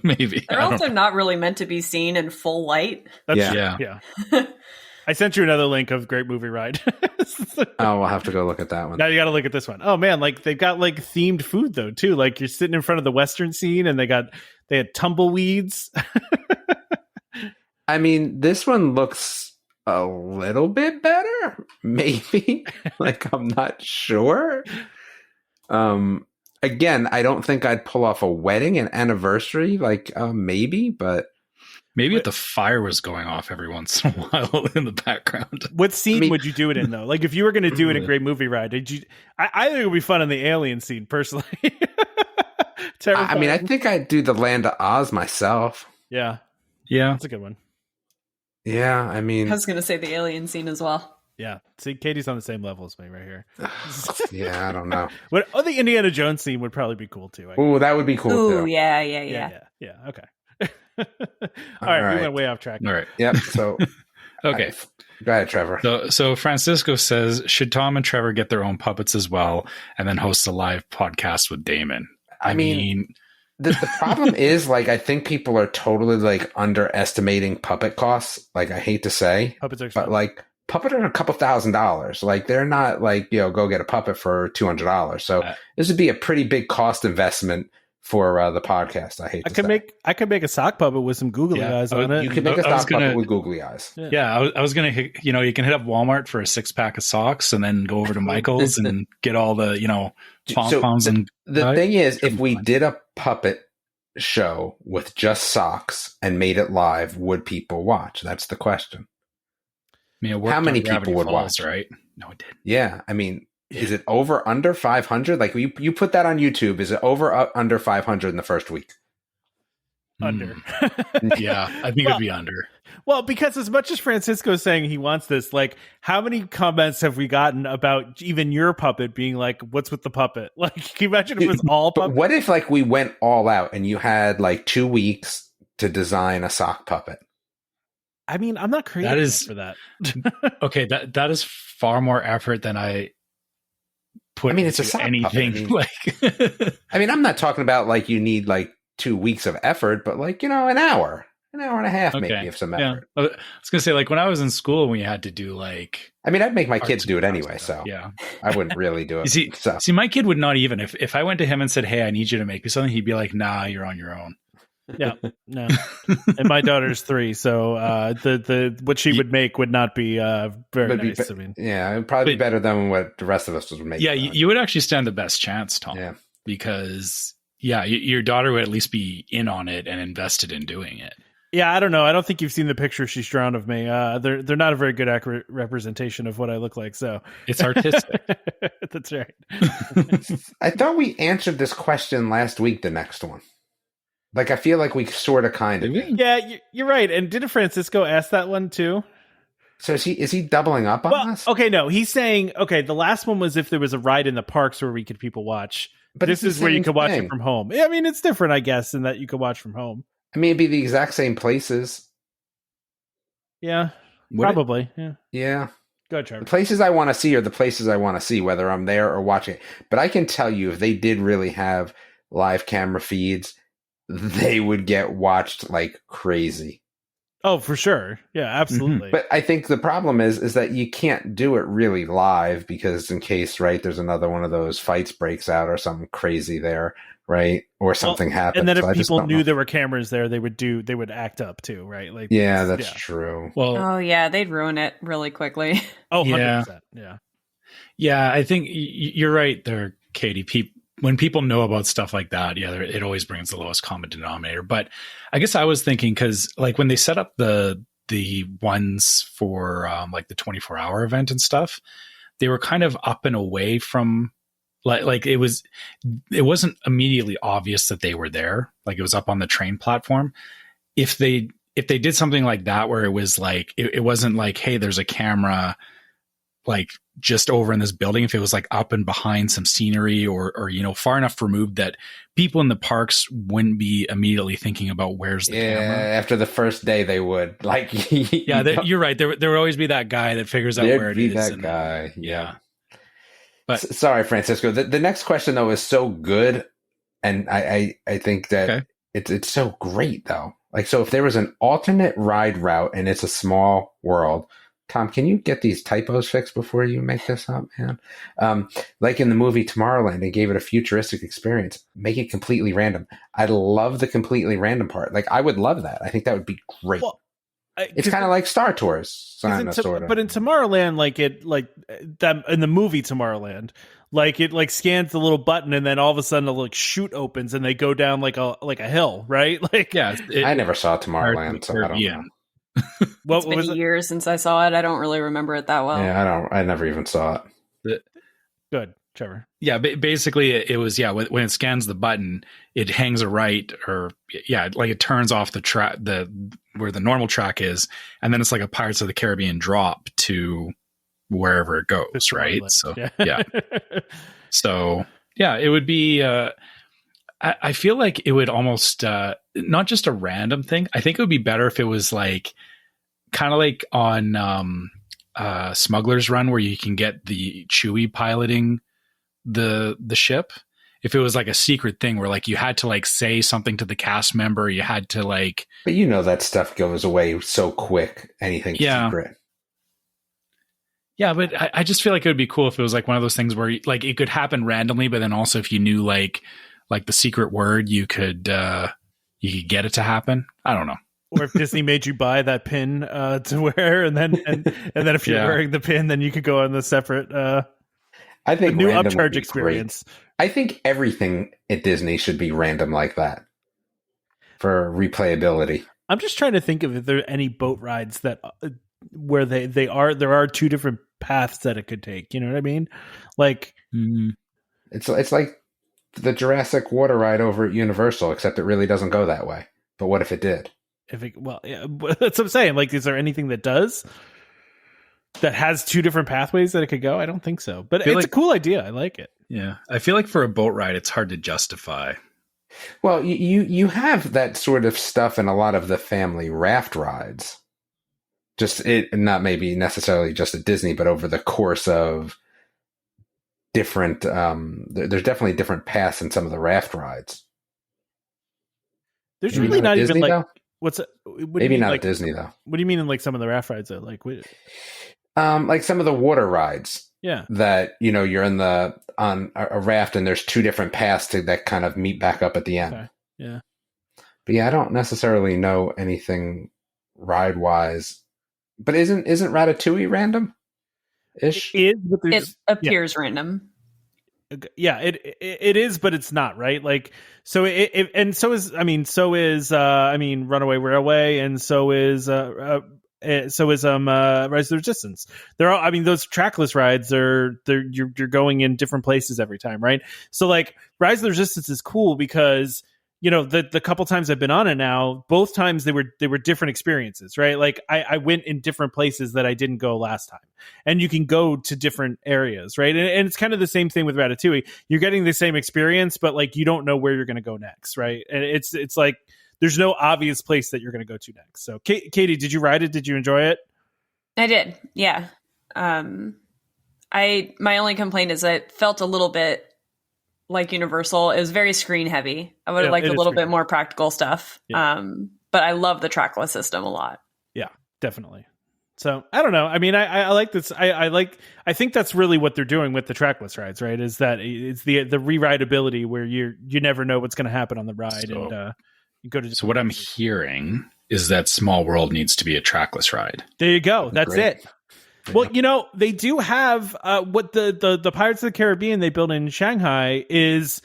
maybe. They're also not really meant to be seen in full light. Yeah. I sent you another link of Great Movie Ride. Oh, we'll have to go look at that one. Now you got to look at this one. Oh man, like they've got like themed food though too. Like you're sitting in front of the Western scene, and they had tumbleweeds. I mean, this one looks a little bit better, maybe. Like I'm not sure. Again, I don't think I'd pull off a wedding, an anniversary, like maybe, but. Maybe if the fire was going off every once in a while in the background. What scene would you do it in, though? Like, if you were going to do it in Great Movie Ride, I think it would be fun in the alien scene, personally. I mean, I think I'd do the Land of Oz myself. Yeah. That's a good one. Yeah, I mean... I was going to say the alien scene as well. Yeah. See, Katie's on the same level as me right here. Yeah, I don't know. The Indiana Jones scene would probably be cool, too. Ooh, that would be cool, too. Ooh, yeah. Yeah, okay. All right, we went way off track. All right. Yep. So, okay. Go ahead, Trevor. So Francisco says, should Tom and Trevor get their own puppets as well, and then host a live podcast with Damon? I mean, the problem is, like, I think people are totally like underestimating puppet costs. Like, I hate to say, puppets are expensive. But like, puppet are a couple $1,000s. Like, they're not like, go get a puppet for $200. So this would be a pretty big cost investment for the podcast. I could make a sock puppet with some googly eyes on it. You could make a sock puppet with googly eyes. I was gonna hit, you can hit up Walmart for a 6-pack of socks and then go over to Michael's and get all the pom-poms. The thing is, if we did a puppet show with just socks and made it live, would people watch? That's the question. I mean, how many people would watch? Right? No, it didn't. Yeah, I mean. Is it over under 500? Like you put that on YouTube. Is it over under 500 in the first week? Under. Yeah, I think it'd be under. Well, because as much as Francisco's saying he wants this, like, how many comments have we gotten about even your puppet being like, "What's with the puppet?" Like, can you imagine if it was all puppet? But what if like we went all out and you had like 2 weeks to design a sock puppet? I mean, I'm not creative for that. Okay, that is far more effort than I. It's a sock anything puppet. I'm not talking about like you need like 2 weeks of effort, but like, an hour and a half maybe of some effort. I was gonna say, like, when I was in school, we had to do like, I'd make my kids do it anyway, so yeah, I wouldn't really do it. See, my kid would not even if I went to him and said, "Hey, I need you to make me something," he'd be like, "Nah, you're on your own." Yeah, no. And my daughter's 3, so the what she would make would not be very nice. It would probably be better than what the rest of us would make. Yeah, you would actually stand the best chance, Tom. Yeah, because your daughter would at least be in on it and invested in doing it. Yeah, I don't know. I don't think you've seen the picture she's drawn of me. They're not a very good accurate representation of what I look like. So it's artistic. That's right. I thought we answered this question last week. The next one. Like, I feel like we sort of kind of. Yeah, you're right. And didn't Francisco ask that one too? So is he doubling up on us? Okay, no. He's saying, the last one was if there was a ride in the parks where people watch. But this is where you could watch it from home. I mean, it's different, I guess, in that you could watch from home. I mean, it'd be the exact same places. Yeah, probably. Yeah. Go ahead, Trevor. The places I want to see are the places I want to see, whether I'm there or watching it. But I can tell you, if they did really have live camera feeds, they would get watched like crazy. Oh, for sure. Yeah, absolutely. Mm-hmm. But I think the problem is that you can't do it really live because in case, there's another one of those fights breaks out or something crazy there, right? Or something happens. And then if people knew there were cameras there, they would act up too, right? Like, yeah, that's true. Well, they'd ruin it really quickly. Oh, 100%. Yeah. Yeah, I think you're right there, Caity. When people know about stuff like that, it always brings the lowest common denominator. But I guess I was thinking, because like when they set up the ones for like the 24-hour event and stuff, they were kind of up and away from like it wasn't immediately obvious that they were there. Like it was up on the train platform. If they did something like that where it was like it wasn't like, hey, there's a camera like just over in this building, if it was like up and behind some scenery or far enough removed that people in the parks wouldn't be immediately thinking about where's the camera. After the first day they would like. You're right. There would always be that guy that figures out where it is. That guy. Yeah. But sorry, Francisco. The next question though is so good, and I think that it's so great though. Like, so if there was an alternate ride route and it's a small world. Tom, can you get these typos fixed before you make this up, man? Like in the movie Tomorrowland, they gave it a futuristic experience. Make it completely random. I love the completely random part. Like, I would love that. I think that would be great. Well, it's kind of like Star Tours, sort of. But in Tomorrowland, that in the movie Tomorrowland, like it like scans the little button and then all of a sudden a like chute opens and they go down like a hill, right? Like, I never saw Tomorrowland, so I don't know. It's been years since I saw it. I don't really remember it that well. Yeah, I never even saw it. Good, Trevor. Yeah, basically it was when it scans the button, it hangs a right or like it turns off the track where the normal track is, and then it's like a Pirates of the Caribbean drop to wherever it goes, right? So so it would be. I feel like it would almost not just a random thing. I think it would be better if it was like kind of like on Smuggler's Run, where you can get the Chewie piloting the ship. If it was like a secret thing where like you had to like say something to the cast member, you had to like. But that stuff goes away so quick. Anything secret. Yeah, but I just feel like it would be cool if it was like one of those things where like it could happen randomly, but then also if you knew like like the secret word, you could get it to happen. I don't know. Or if Disney made you buy that pin to wear, and then if you're wearing the pin, then you could go on the separate I think new upcharge experience. Great. I think everything at Disney should be random like that for replayability. I'm just trying to think if there are any boat rides that where there are two different paths that it could take. You know what I mean? Like it's like the Jurassic water ride over at Universal, except it really doesn't go that way. But what if it did? Yeah, that's what I'm saying. Like, is there anything that has two different pathways that it could go? I don't think so. But it's a cool idea. I like it. Yeah, I feel like for a boat ride, it's hard to justify. Well, you have that sort of stuff in a lot of the family raft rides. Just not maybe necessarily just at Disney, but over the course of different. There's definitely different paths in some of the raft rides. There's really not Disney, even like though? Maybe not at Disney though. What do you mean in like some of the raft rides though? Like like some of the water rides. Yeah. That, you're on a raft and there's two different paths that kind of meet back up at the end. Okay. Yeah. But yeah, I don't necessarily know anything ride wise. But isn't Ratatouille random? Ish? It is, but it appears random. Yeah, it is, but it's not, right? Like, so so is Runaway Railway, and so is Rise of the Resistance. They're all, those trackless rides you're going in different places every time, right? So like Rise of the Resistance is cool because the couple times I've been on it now, both times they were different experiences, right? Like I went in different places that I didn't go last time, and you can go to different areas, right? And it's kind of the same thing with Ratatouille. You're getting the same experience, but like you don't know where you're going to go next, right? And it's like there's no obvious place that you're going to go to next. So, Caity, did you ride it? Did you enjoy it? I did, yeah. My only complaint is it felt a little bit like Universal. It was very screen heavy. I would have liked a little bit more practical stuff. Yeah. But I love the trackless system a lot. Yeah, definitely. So I don't know. I like this. I think that's really what they're doing with the trackless rides, right? Is that it's the re-rideability where you never know what's going to happen on the ride, and you go to. So what I'm hearing is that Small World needs to be a trackless ride. There you go. That's great. It. Well, they do have what the Pirates of the Caribbean they built in Shanghai is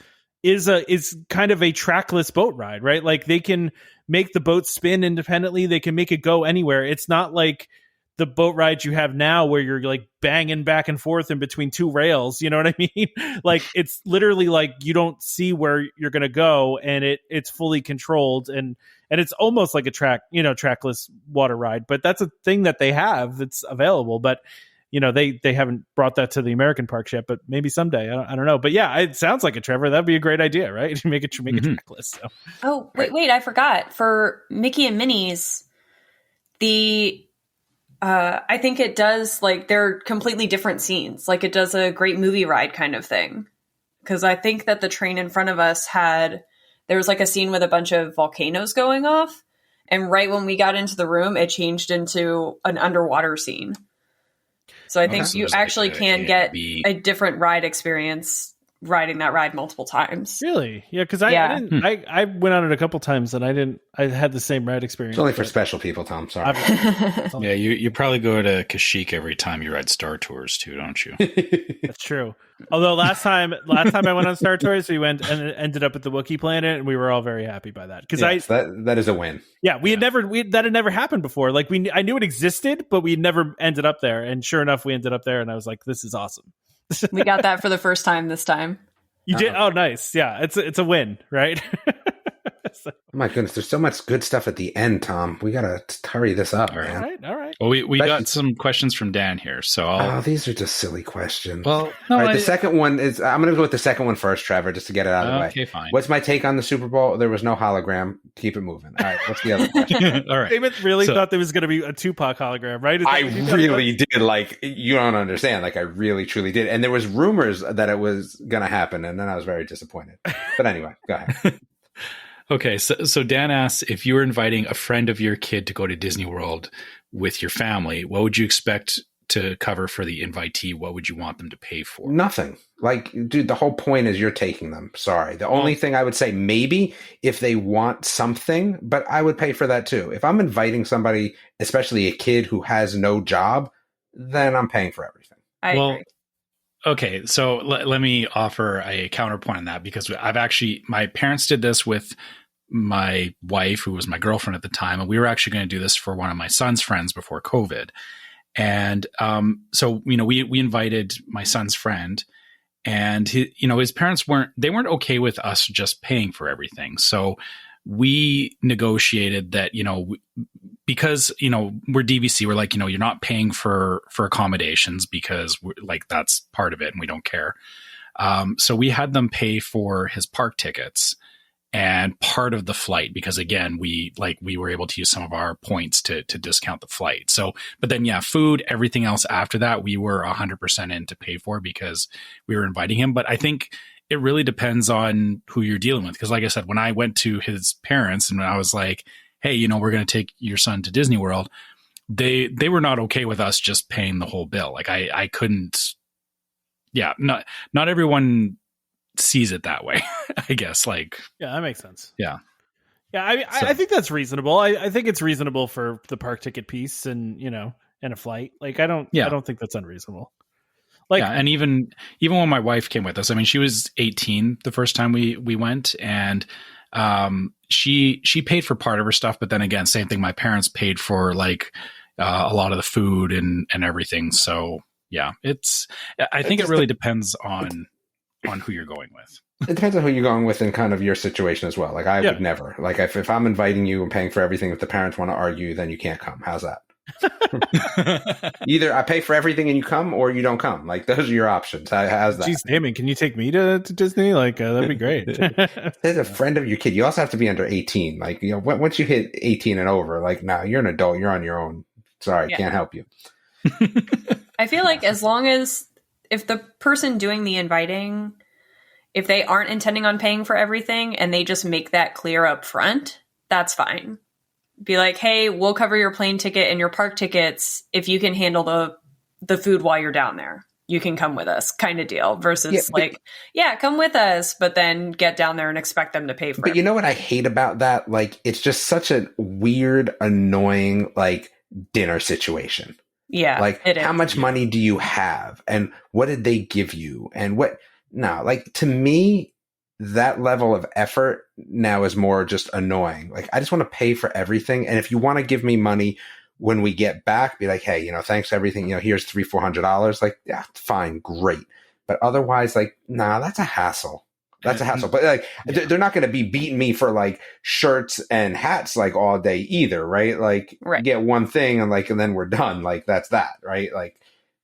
kind of a trackless boat ride, right? Like they can make the boat spin independently. They can make it go anywhere. It's not like the boat rides you have now where you're like banging back and forth in between two rails. You know what I mean? Like it's literally like you don't see where you're going to go, and it's fully controlled, and it's almost like a trackless water ride. But that's a thing that they have that's available. But they haven't brought that to the American parks yet. But maybe someday. I don't know. But yeah, it sounds like it, Trevor. That'd be a great idea, right? Make it trackless. So. Oh wait! I forgot for Mickey and Minnie's I think it does, like, they're completely different scenes. Like, it does a great movie ride kind of thing. Because I think that the train in front of us there was, like, a scene with a bunch of volcanoes going off. And right when we got into the room, it changed into an underwater scene. So I think you actually can get a different ride experience riding that ride multiple times. Really? Yeah, because I went on it a couple times and I had the same ride experience. It's only for special people, Tom. Sorry. Yeah, you probably go to Kashyyyk every time you ride Star Tours too, don't you? That's true. Although last time I went on Star Tours, we went and ended up at the Wookiee planet, and we were all very happy by that. Because that is a win. Yeah, that had never happened before. Like I knew it existed, but we never ended up there. And sure enough, we ended up there, and I was like, this is awesome. We got that for the first time this time. You did? Oh, nice. Yeah, it's a win, right? Oh my goodness, there's so much good stuff at the end, Tom. We gotta hurry this up, man. All right. Well, we got some questions from Dan here, so these are just silly questions. Well, no, all right, the second one is. I'm gonna go with the second one first, Trevor, just to get it out of the way. Okay, fine. What's my take on the Super Bowl? There was no hologram. Keep it moving. All right. What's the other question? All right. David really thought there was gonna be a Tupac hologram, right? I really did. Like, you don't understand. Like, I really, truly did. And there was rumors that it was gonna happen, and then I was very disappointed. But anyway, go ahead. Okay, so Dan asks, if you were inviting a friend of your kid to go to Disney World with your family, what would you expect to cover for the invitee, what would you want them to pay for? Nothing. Like, dude, the whole point is you're taking them. Sorry. The only thing I would say, maybe if they want something, but I would pay for that too. If I'm inviting somebody, especially a kid who has no job, then I'm paying for everything. I agree. Okay, so let me offer a counterpoint on that, because my parents did this with my wife, who was my girlfriend at the time, and we were actually going to do this for one of my son's friends before COVID. And so, we invited my son's friend, and his parents weren't okay with us just paying for everything. So we negotiated that, because, we're DVC, we're like, you're not paying for accommodations, because we're like, that's part of it and we don't care. So we had them pay for his park tickets and part of the flight, because again, we were able to use some of our points to discount the flight. So, but then food, everything else after that, we were 100% in to pay for, because we were inviting him. But I think it really depends on who you're dealing with. Because like I said, when I went to his parents and I was like, hey, we're going to take your son to Disney World, they were not okay with us just paying the whole bill. Like I couldn't, not everyone sees it that way, I guess. Like, yeah, that makes sense. Yeah. Yeah. I think that's reasonable. I think it's reasonable for the park ticket piece and, and a flight. Like, I don't think that's unreasonable. Like, and even when my wife came with us, I mean, she was 18 the first time we went, and she paid for part of her stuff, but then again, same thing. My parents paid for like a lot of the food and everything. So yeah, I think it really depends on who you're going with. It depends on who you're going with and kind of your situation as well. Like I would never, like if I'm inviting you and paying for everything, if the parents want to argue, then you can't come. How's that? Either I pay for everything and you come, or you don't come. Like those are your options. How's that? Jeez, Damon, can you take me to Disney? Like that'd be great. There's a friend of your kid. You also have to be under 18. Like, once you hit 18 and over, like, nah, you're an adult. You're on your own. Sorry, can't help you. I feel like as long as if the person doing the inviting, if they aren't intending on paying for everything and they just make that clear up front, that's fine. Be like, hey, we'll cover your plane ticket and your park tickets if you can handle the food while you're down there. You can come with us, kind of deal. Versus come with us, but then get down there and expect them to pay for it. But you know what I hate about that? Like, it's just such a weird, annoying, like, dinner situation. Yeah. Like, how much money do you have? And what did they give you? And to me, that level of effort now is more just annoying. Like, I just want to pay for everything. And if you want to give me money when we get back, be like, hey, thanks for everything. Here's $300-400. Like, yeah, fine, great. But otherwise, like, nah, that's a hassle. That's a hassle. But like, they're not going to be beating me for like shirts and hats like all day either, right? Like, get one thing and then we're done. Like, that's that, right? Like,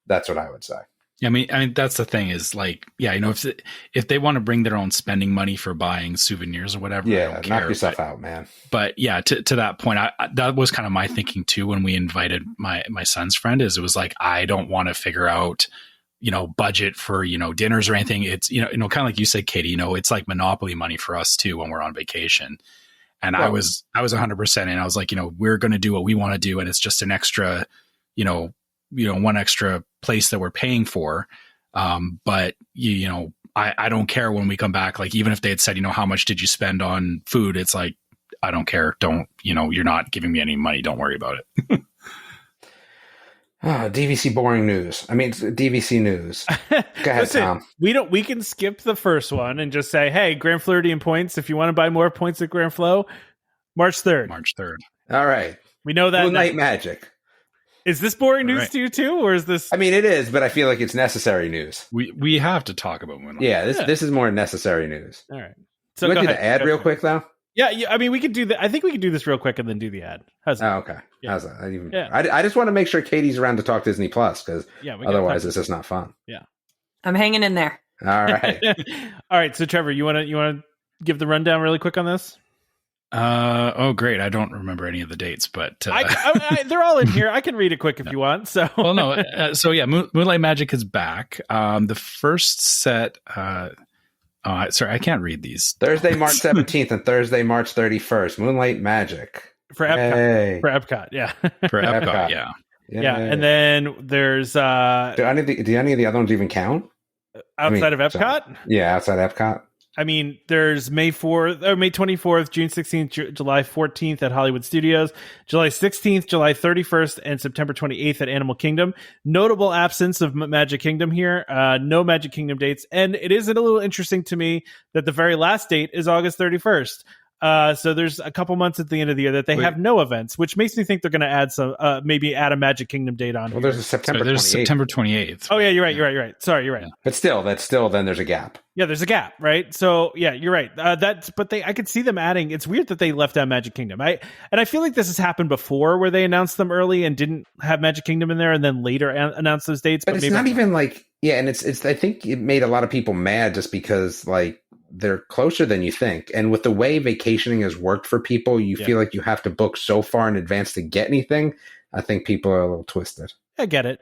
that's what I would say. I mean, that's the thing is like, if they want to bring their own spending money for buying souvenirs or whatever, I don't care. Knock yourself out, man. But yeah, to that point, that was kind of my thinking too when we invited my son's friend. Is it was like, I don't want to figure out, budget for dinners or anything. It's kind of like you said, Caity. It's like Monopoly money for us too when we're on vacation. And I was 100% in. I was like, we're going to do what we want to do, and it's just an extra, one extra place that we're paying for. But I don't care when we come back. Like, even if they had said, how much did you spend on food? It's like, I don't care. Don't, you're not giving me any money. Don't worry about it. DVC boring news. I mean, it's DVC news. Go ahead, Listen, Tom. We can skip the first one and just say, hey, Grand Floridian points. If you want to buy more points at Grand Flo, March 3rd. All right. We know that. Moonlight Magic. Is this boring news to you too, or is this? I mean, it is, but I feel like it's necessary news. We have to talk about Moonlight. Yeah, this is more necessary news. All right. So you want to do the ad real quick, though? Yeah. I mean, we could do that. I think we could do this real quick and then do the ad. How's that? Oh, okay. Yeah. How's that? I just want to make sure Caity's around to talk Disney Plus, because otherwise this is not fun. Yeah. I'm hanging in there. All right. All right. So, Trevor, you want to give the rundown really quick on this? Oh, great. I don't remember any of the dates, but they're all in here. I can read it quick if you want. So, well, no. Moonlight Magic is back. The first set. Sorry, I can't read these. Thursday, March 17th and Thursday, March 31st. Moonlight Magic for Epcot. Hey. For Epcot, yeah. For Epcot, yeah. Yeah. And then there's do any of the other ones even count? Outside of Epcot? So, yeah, outside Epcot. I mean, there's May 24th, June 16th, July 14th at Hollywood Studios, July 16th, July 31st, and September 28th at Animal Kingdom. Notable absence of Magic Kingdom here. No Magic Kingdom dates. And it is a little interesting to me that the very last date is August 31st. So there's a couple months at the end of the year that they have no events, which makes me think they're going to add some, maybe add a Magic Kingdom date on. Well, there's a September 28th. September 28th. Oh yeah, you're right. Sorry, you're right. Yeah. But still, then there's a gap. Yeah, there's a gap, right? So yeah, you're right. I could see them adding. It's weird that they left out Magic Kingdom. I feel like this has happened before, where they announced them early and didn't have Magic Kingdom in there, and then later announced those dates. But it's not even like, and it's. I think it made a lot of people mad just because like they're closer than you think, and with the way vacationing has worked for people, you feel like you have to book so far in advance to get anything. I think people are a little twisted. I get it.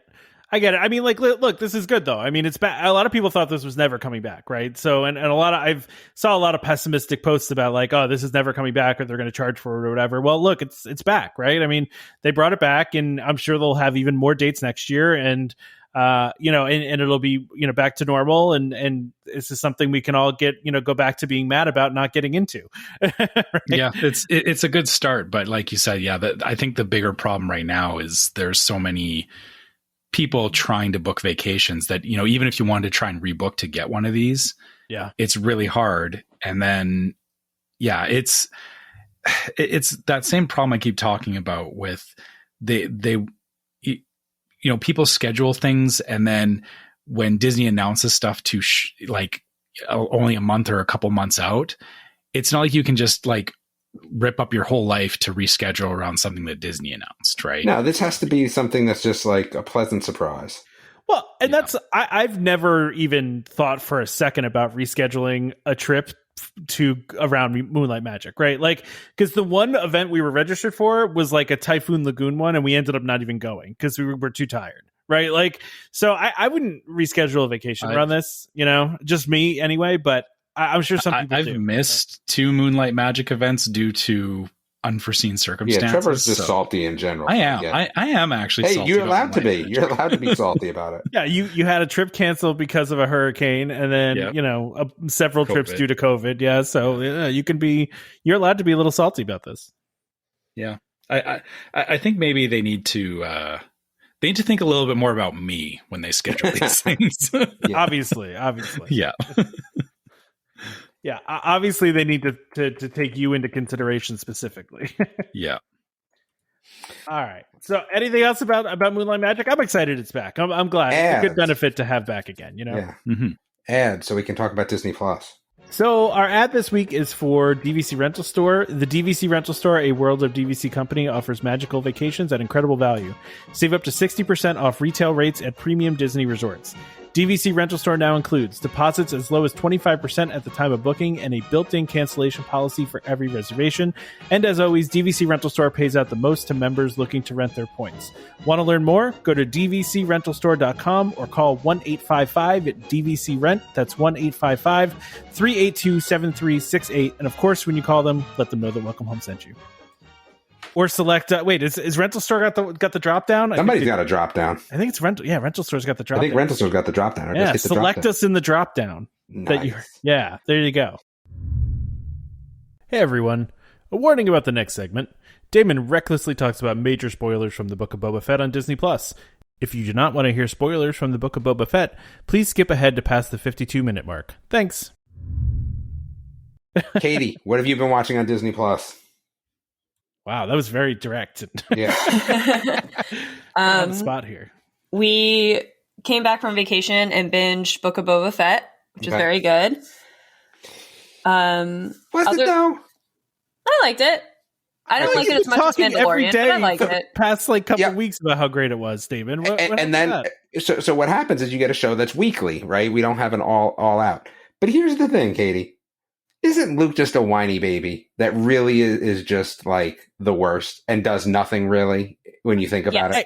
I mean, like, look, this is good though. I mean, it's back. A lot of people thought this was never coming back, right? So, and I've saw a lot of pessimistic posts about like, oh, this is never coming back, or they're going to charge for it or whatever. Well, look, it's back, right? I mean, they brought it back, and I'm sure they'll have even more dates next year, and and it'll be back to normal, and this is something we can all get go back to being mad about not getting into. Right? Yeah, it's a good start, but like you said, I think the bigger problem right now is there's so many people trying to book vacations that even if you wanted to try and rebook to get one of these, it's really hard. And then it's that same problem I keep talking about with people schedule things, and then when Disney announces stuff to only a month or a couple months out, it's not like you can just like rip up your whole life to reschedule around something that Disney announced, right? No, this has to be something that's just like a pleasant surprise. Well, and that's I've never even thought for a second about rescheduling a trip to around Moonlight Magic, right? Like, because the one event we were registered for was like a Typhoon Lagoon one, and we ended up not even going because we were too tired, right? Like, so I wouldn't reschedule a vacation around this, just me anyway, but I'm sure some people I've missed 2 Moonlight Magic events due to unforeseen circumstances. Yeah, Trevor's just salty in general. I am. I am actually salty. Hey, you're allowed to be. You're allowed to be salty about it. Yeah, you had a trip canceled because of a hurricane, and then several trips due to COVID. Yeah, so you're allowed to be a little salty about this. Yeah, I think maybe they need to think a little bit more about me when they schedule these things. Obviously. Yeah. Yeah, obviously they need to take you into consideration specifically. Yeah. All right. So, anything else about Moonlight Magic? I'm excited it's back. I'm glad. It's a good benefit to have back again. Yeah. Mm-hmm. So we can talk about Disney Plus. So our ad this week is for DVC Rental Store. The DVC Rental Store, a World of DVC company, offers magical vacations at incredible value. Save up to 60% off retail rates at premium Disney resorts. DVC Rental Store now includes deposits as low as 25% at the time of booking and a built-in cancellation policy for every reservation. And as always, DVC Rental Store pays out the most to members looking to rent their points. Want to learn more? Go to dvcrentalstore.com or call 1-855-DVC-RENT. That's 1-855-382-7368. And of course, when you call them, let them know that Welcome Home sent you. Or select. Is Rental Store got the drop down? Somebody's got a drop down. I think it's Rental. Yeah, Rental Store's got the drop. I think Rental Store's got the drop down. Yeah, select us in the drop down. Nice. There you go. Hey everyone! A warning about the next segment. Damon recklessly talks about major spoilers from the Book of Boba Fett on Disney Plus. If you do not want to hear spoilers from the Book of Boba Fett, please skip ahead to past the 52-minute mark. Thanks. Caity, what have you been watching on Disney Plus? Wow, that was very direct. Yeah. On the spot here. We came back from vacation and binged Book of Boba Fett, which is very good. Was it though? I liked it. I don't like it as much as Mandalorian, but I liked it. Past couple weeks about how great it was, Damon. So what happens is you get a show that's weekly, right? We don't have an all out. But here's the thing, Caity. Isn't Luke just a whiny baby that really is just like the worst and does nothing really when you think about it? Hey,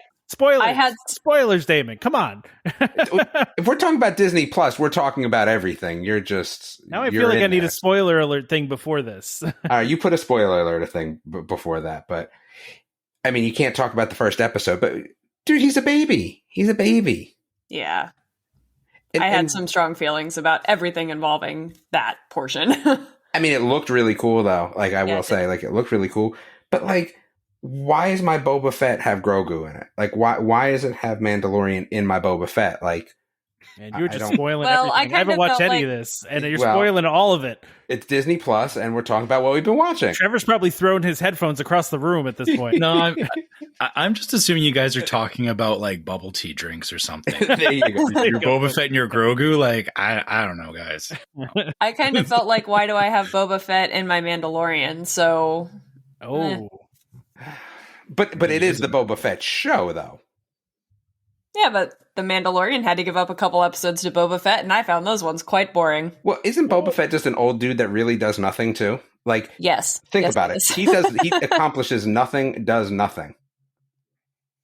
spoilers, Damon. Come on. If we're talking about Disney Plus, we're talking about everything. Now I feel like I need a spoiler alert thing before this. All right, you put a spoiler alert thing before that, but I mean, you can't talk about the first episode. But Dude, he's a baby. He's a baby. Yeah. I had some strong feelings about everything involving that portion. I mean, it looked really cool, though. Like, I will say, like, it looked really cool. But, like, why does my Boba Fett have Grogu in it? Like, why does it have Mandalorian in my Boba Fett? Like, and you're just spoiling everything. I haven't watched any of this, and you're spoiling all of it. It's Disney Plus, and we're talking about what we've been watching. Trevor's probably thrown his headphones across the room at this point. No, I'm just assuming you guys are talking about like bubble tea drinks or something. There you go. Your Boba Fett and your Grogu, like I don't know, guys. I kind of felt like, why do I have Boba Fett in my Mandalorian? So, but it is the Boba Fett show, though. Yeah, but the Mandalorian had to give up a couple episodes to Boba Fett, and I found those ones quite boring. Well, isn't Boba Fett just an old dude that really does nothing, too? Like, yes. Think about it. He accomplishes nothing, does nothing.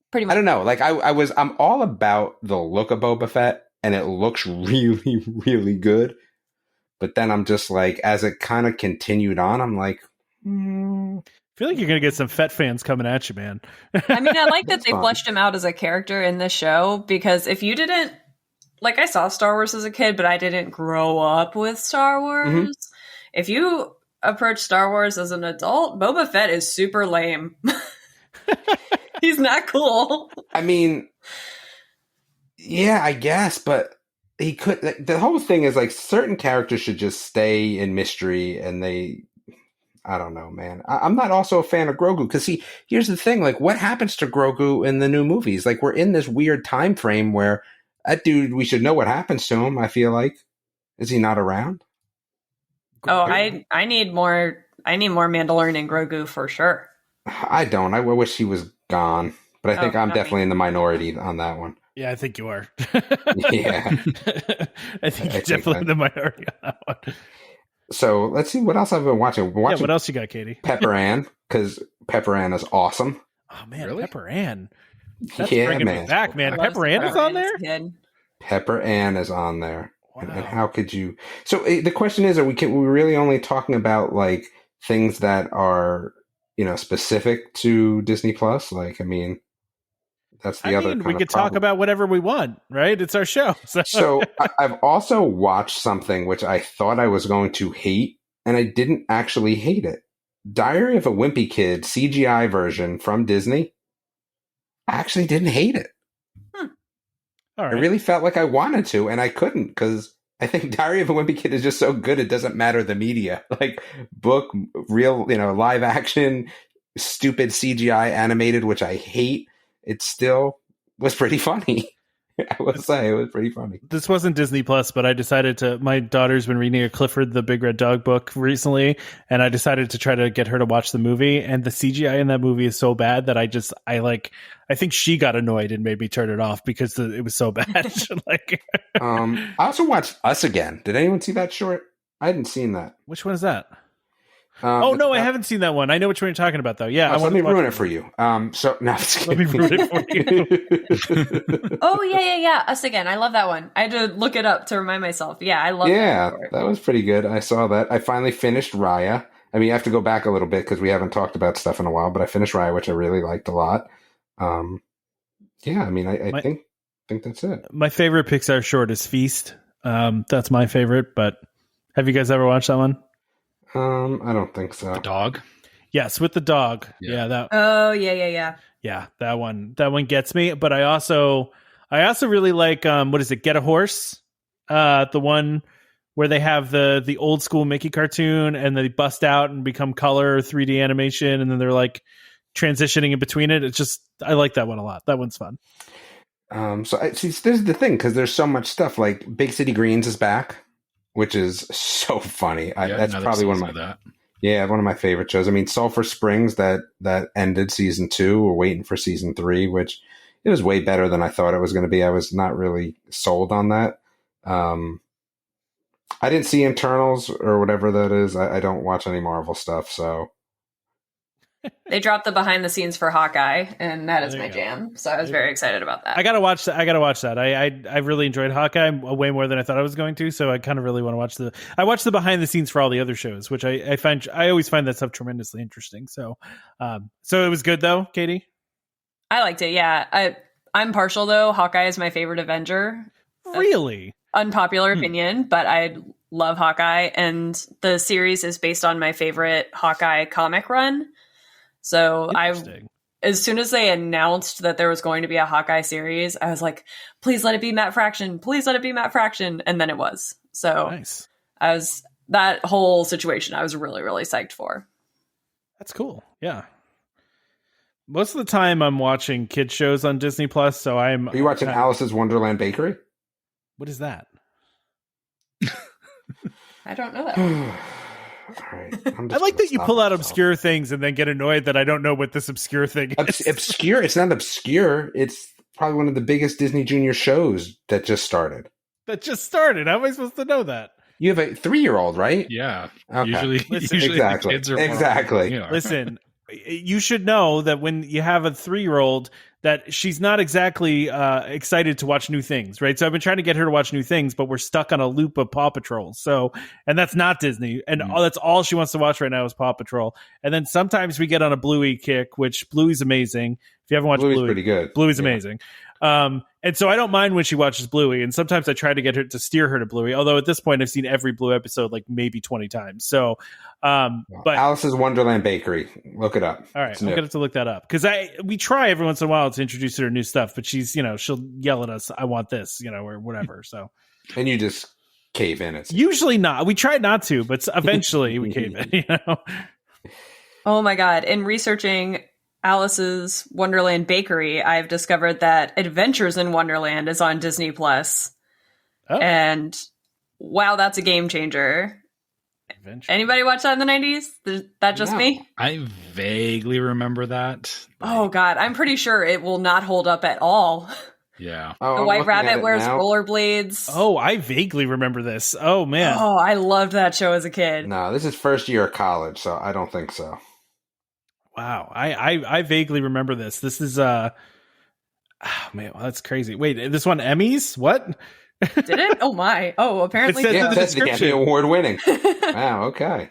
Pretty much. I don't know. Like, I'm all about the look of Boba Fett, and it looks really, really good. But then I'm just like, as it kind of continued on, I'm like, I feel like you're going to get some Fett fans coming at you, man. I mean, I like that they fleshed him out as a character in this show, because if you didn't, like, I saw Star Wars as a kid, but I didn't grow up with Star Wars. Mm-hmm. If you approach Star Wars as an adult, Boba Fett is super lame. He's not cool. I mean, yeah, I guess, but he could. The whole thing is like certain characters should just stay in mystery, and I don't know, man. I'm not also a fan of Grogu because, see, here's the thing. Like, what happens to Grogu in the new movies? Like, we're in this weird time frame where that dude, we should know what happens to him, I feel like. Is he not around? Oh, I need more Mandalorian and Grogu for sure. I don't. I wish he was gone. But I think I'm definitely in the minority on that one. Yeah, I think you are. Yeah. I think you're definitely in the minority on that one. So let's see what else I've been watching. What else you got, Caity? Pepper Ann, because Pepper Ann is awesome. Oh man, really? Pepper Ann. That's yeah, bringing man. me back, man. Pepper Ann is on there. Pepper Ann is on there. Wow. And how could you? So the question is: Are we really only talking about like things that are specific to Disney Plus? Like, I mean. That's the other. We could talk about whatever we want, right? It's our show. So I've also watched something which I thought I was going to hate, and I didn't actually hate it. Diary of a Wimpy Kid CGI version from Disney. I actually didn't hate it. All right. I really felt like I wanted to, and I couldn't because I think Diary of a Wimpy Kid is just so good. It doesn't matter the media, like book, real, live action, stupid CGI animated, which I hate. It still was pretty funny. I will say it was pretty funny. This wasn't Disney Plus, but I decided to. My daughter's been reading a Clifford the Big Red Dog book recently, and I decided to try to get her to watch the movie. And the CGI in that movie is so bad that I think she got annoyed and made me turn it off because it was so bad. I also watched Us Again. Did anyone see that short? I hadn't seen that. Which one is that? I haven't seen that one. I know which one you're talking about, though. Yeah, let me ruin it for you. Let me ruin it for you. Oh yeah. Us Again. I love that one. I had to look it up to remind myself. Yeah, I love. Yeah, that was pretty good. I saw that. I finally finished Raya. I mean, I have to go back a little bit because we haven't talked about stuff in a while. But I finished Raya, which I really liked a lot. Yeah, I mean, I think that's it. My favorite Pixar short is Feast. That's my favorite. But have you guys ever watched that one? I don't think so. The dog? Yes, with the dog. Yeah. Oh, yeah. Yeah, that one gets me. But I also really like what is it? Get a Horse, the one where they have the old school Mickey cartoon and they bust out and become color 3D animation, and then they're like transitioning in between it. It's just I like that one a lot. That one's fun. So this is the thing because there's so much stuff. Like Big City Greens is back, which is so funny. That's probably one of my favorite shows. I mean, Sulphur Springs that ended season 2. We're waiting for season 3, which it was way better than I thought it was going to be. I was not really sold on that. I didn't see Internals or whatever that is. I don't watch any Marvel stuff, so. They dropped the behind the scenes for Hawkeye, and that is my jam. So I was very excited about that. I gotta watch that. I really enjoyed Hawkeye way more than I thought I was going to. So I kind of really want to watch I watched the behind the scenes for all the other shows, which I always find that stuff tremendously interesting. So, so it was good though, Caity. I liked it. Yeah, I'm partial though. Hawkeye is my favorite Avenger. Really? Unpopular opinion, but I love Hawkeye, and the series is based on my favorite Hawkeye comic run. So as soon as they announced that there was going to be a Hawkeye series, I was like, please let it be Matt Fraction. Please let it be Matt Fraction. And then it was. So nice. That whole situation, I was really, really psyched for. That's cool. Yeah. Most of the time I'm watching kid shows on Disney Plus. So Are you watching Alice's Wonderland Bakery? What is that? I don't know that. All right. I like that you pull out obscure things and then get annoyed that I don't know what this obscure thing is. Obscure? It's not obscure. It's probably one of the biggest Disney Junior shows that just started. How am I supposed to know that? You have a 3-year-old, right? Yeah. Okay. Usually exactly. the kids are exactly. Listen, you should know that when you have a 3-year-old, that she's not exactly excited to watch new things, right? So I've been trying to get her to watch new things, but we're stuck on a loop of Paw Patrol. So, and that's not Disney. And that's all she wants to watch right now is Paw Patrol. And then sometimes we get on a Bluey kick, which Bluey's amazing. If you haven't watched Bluey's pretty good. Bluey's amazing. And so I don't mind when she watches Bluey. And sometimes I try to get her to steer her to Bluey. Although at this point I've seen every Blue episode like maybe 20 times. So, but Alice's Wonderland Bakery. Look it up. All right. I'm going to have to look that up because we try every once in a while to introduce her to new stuff, but she's, she'll yell at us. I want this, or whatever. So, and you just cave in. It's usually not. We try not to, but eventually we cave in, Oh my God. In researching Alice's Wonderland Bakery, I've discovered that Adventures in Wonderland is on Disney Plus. Oh. And wow, that's a game changer. Anybody watch that in the 90s? Is that just me? I vaguely remember that. Oh God, I'm pretty sure it will not hold up at all. Yeah. The White Rabbit wears rollerblades. Oh, I vaguely remember this. Oh man. Oh, I loved that show as a kid. No, this is first year of college, so I don't think so. Wow, I vaguely remember this. This is man, that's crazy. Wait, this won Emmys? What? Did it? Oh my! Oh, apparently it says the Emmy award winning. Wow. Okay.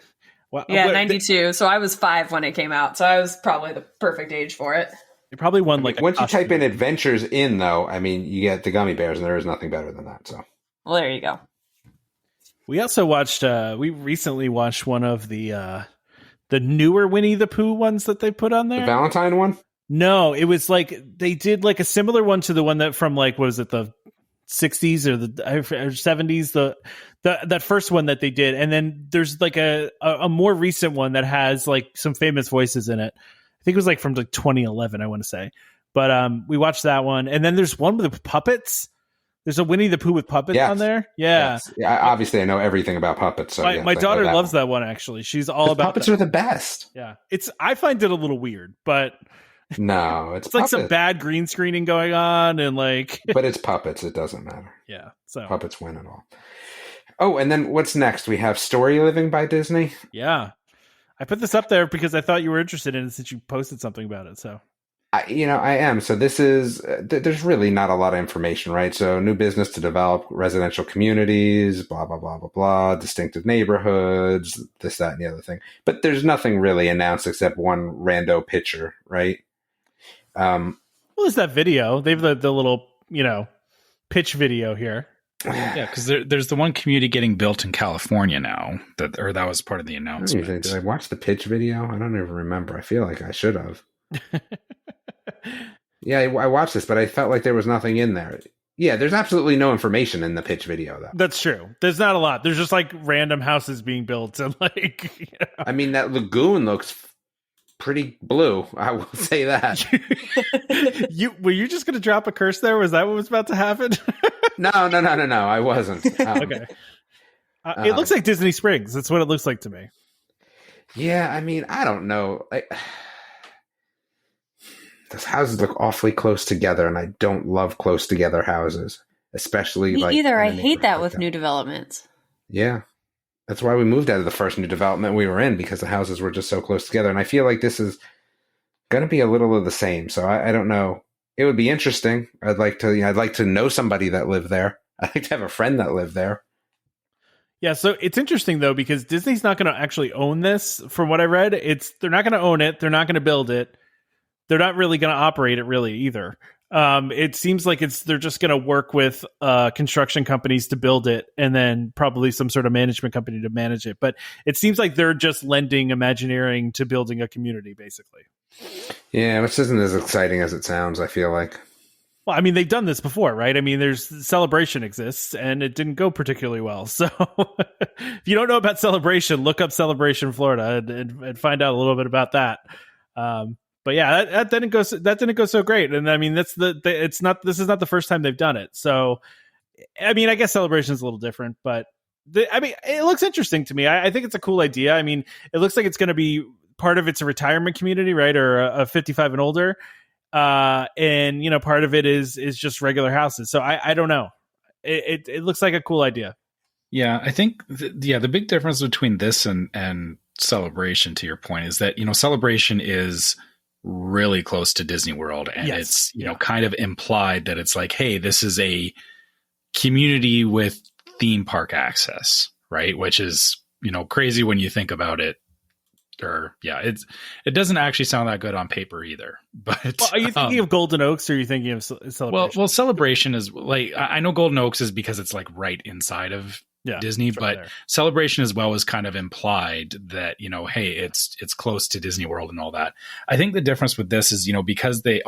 Well, yeah, 92. So I was 5 when it came out. So I was probably the perfect age for it. It probably won once you type in adventures in though, you get the gummy bears, and there is nothing better than that. So. Well, there you go. We also watched. We recently watched one of the newer Winnie the Pooh ones that they put on there. The Valentine one? No, it was like they did like a similar one to the one that from like, what is it, the 60s or the 70s, that first one that they did. And then there's like a more recent one that has like some famous voices in it. I think it was like from like 2011, I want to say. But we watched that one. And then there's one with the puppets. There's a Winnie the Pooh with puppets on there. Yeah. Yes. Yeah. Obviously, I know everything about puppets. So my daughter loves that one, actually. She's all about puppets are the best. Yeah. I find it a little weird, but no, it's like some bad green screening going on and like. But it's puppets. It doesn't matter. Yeah. So puppets win it all. Oh, and then what's next? We have Storyliving by Disney. Yeah. I put this up there because I thought you were interested in it since you posted something about it. So. I am. So this is, there's really not a lot of information, right? So new business to develop residential communities, blah, blah, blah, blah, blah, distinctive neighborhoods, this, that, and the other thing. But there's nothing really announced except one rando picture, right? Well, there's that video. They have the little, pitch video here. Yeah, because there's the one community getting built in California now, that was part of the announcement. Did I watch the pitch video? I don't even remember. I feel like I should have. Yeah, I watched this, but I felt like there was nothing in there. Yeah, there's absolutely no information in the pitch video, though. That's true. There's not a lot. There's just like random houses being built and like. That lagoon looks pretty blue. I will say that. Were you just going to drop a curse there? Was that what was about to happen? No. I wasn't. Okay. It looks like Disney Springs. That's what it looks like to me. Yeah, I don't know. Those houses look awfully close together, and I don't love close together houses, especially Me either. I hate that with new developments. Yeah. That's why we moved out of the first new development we were in, because the houses were just so close together. And I feel like this is going to be a little of the same. So I don't know. It would be interesting. I'd like to know somebody that lived there. I'd like to have a friend that lived there. Yeah, so it's interesting though, because Disney's not going to actually own this. From what I read, they're not going to own it. They're not going to build it. They're not really going to operate it really either. It seems like they're just going to work with construction companies to build it, and then probably some sort of management company to manage it. But it seems like they're just lending Imagineering to building a community, basically. Yeah, which isn't as exciting as it sounds, I feel like. Well, I mean, they've done this before, right? I mean, there's Celebration exists, and it didn't go particularly well. So if you don't know about Celebration, look up Celebration Florida and find out a little bit about that. But yeah, that didn't go so great. And I mean, this is not the first time they've done it. So I mean, I guess Celebration is a little different, but I mean, it looks interesting to me. I think it's a cool idea. I mean, it looks like it's going to be part of it's a retirement community, right? Or a 55 and older. And you know, part of it is just regular houses. So I don't know. It looks like a cool idea. Yeah, I think the big difference between this and Celebration, to your point, is that, you know, Celebration is really close to Disney World, and it's, you know, kind of implied that it's like, hey, this is a community with theme park access, right? Which is, you know, crazy when you think about it. Or it doesn't actually sound that good on paper either. But well, are you thinking of Golden Oaks, or are you thinking of Celebration? Well, Celebration is like, I know Golden Oaks is because it's like right inside of Disney, but Celebration as well is kind of implied that, you know, hey, it's close to Disney World and all that. I think the difference with this is, you know, because it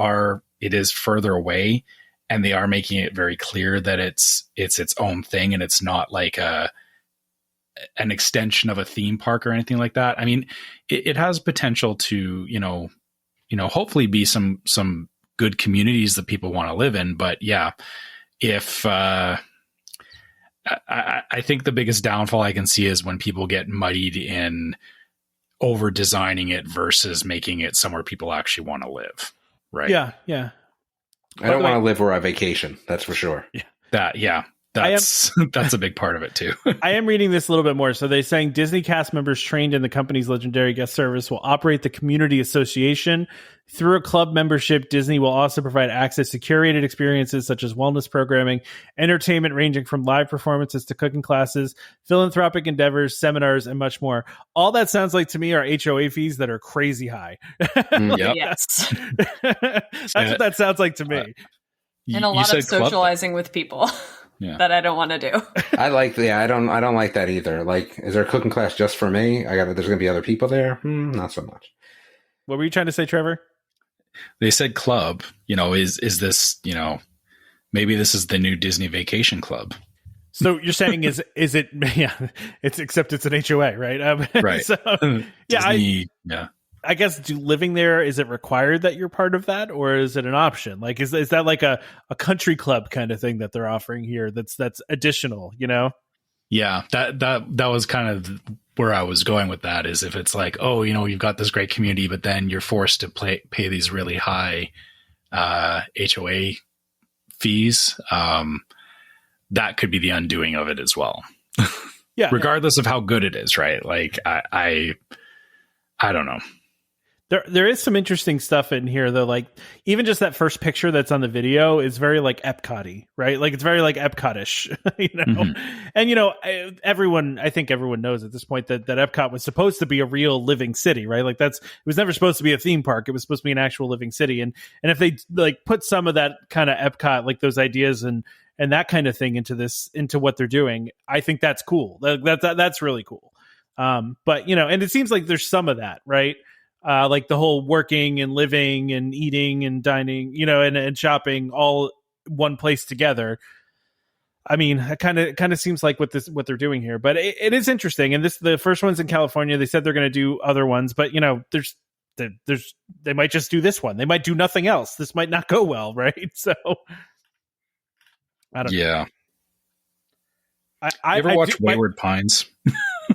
is further away, and they are making it very clear that it's its own thing, and it's not like an extension of a theme park or anything like that. I mean, it has potential to, you know, hopefully be some good communities that people want to live in. But yeah, if I think the biggest downfall I can see is when people get muddied in over designing it versus making it somewhere people actually want to live. Right. Yeah. I don't want to live where I vacation. That's for sure. Yeah. That's a big part of it too. I am reading this a little bit more. So they're saying Disney cast members trained in the company's legendary guest service will operate the community association. Through a club membership, Disney will also provide access to curated experiences such as wellness programming, entertainment ranging from live performances to cooking classes, philanthropic endeavors, seminars, and much more. All that sounds like to me are HOA fees that are crazy high. Yep. Yes. That's what that sounds like to me. And a lot of socializing with people. Yeah. That I don't want to do. I don't like that either. Like, is there a cooking class just for me? There's gonna be other people there? Not so much. What were you trying to say, Trevor? They said club, you know, is this, you know, maybe this is the new Disney Vacation Club. So you're saying is it? Yeah, except it's an HOA, right? Right. So, Disney, I guess living there, is it required that you're part of that, or is it an option? Like, is that like a country club kind of thing that they're offering here? That's additional, you know? Yeah, that was kind of where I was going with that. Is if it's like, oh, you know, you've got this great community, but then you're forced to pay these really high HOA fees. That could be the undoing of it as well. Yeah, regardless of how good it is, right? Like, I don't know. There is some interesting stuff in here, though. Like, even just that first picture that's on the video is very like Epcot-y, right? Like, it's very like Epcot-ish, you know? Mm-hmm. And, you know, I think everyone knows at this point that Epcot was supposed to be a real living city, right? Like, it was never supposed to be a theme park. It was supposed to be an actual living city. And if they like put some of that kind of Epcot, like those ideas and that kind of thing into what they're doing, I think that's cool. That's really cool. But, you know, and it seems like there's some of that, right? Like the whole working and living and eating and dining, you know, and shopping all one place together. I mean, it kind of seems like what they're doing here, but it is interesting. And the first one's in California. They said they're going to do other ones, but you know, they might just do this one. They might do nothing else. This might not go well, right? So I don't know. Yeah. You ever watch Wayward Pines?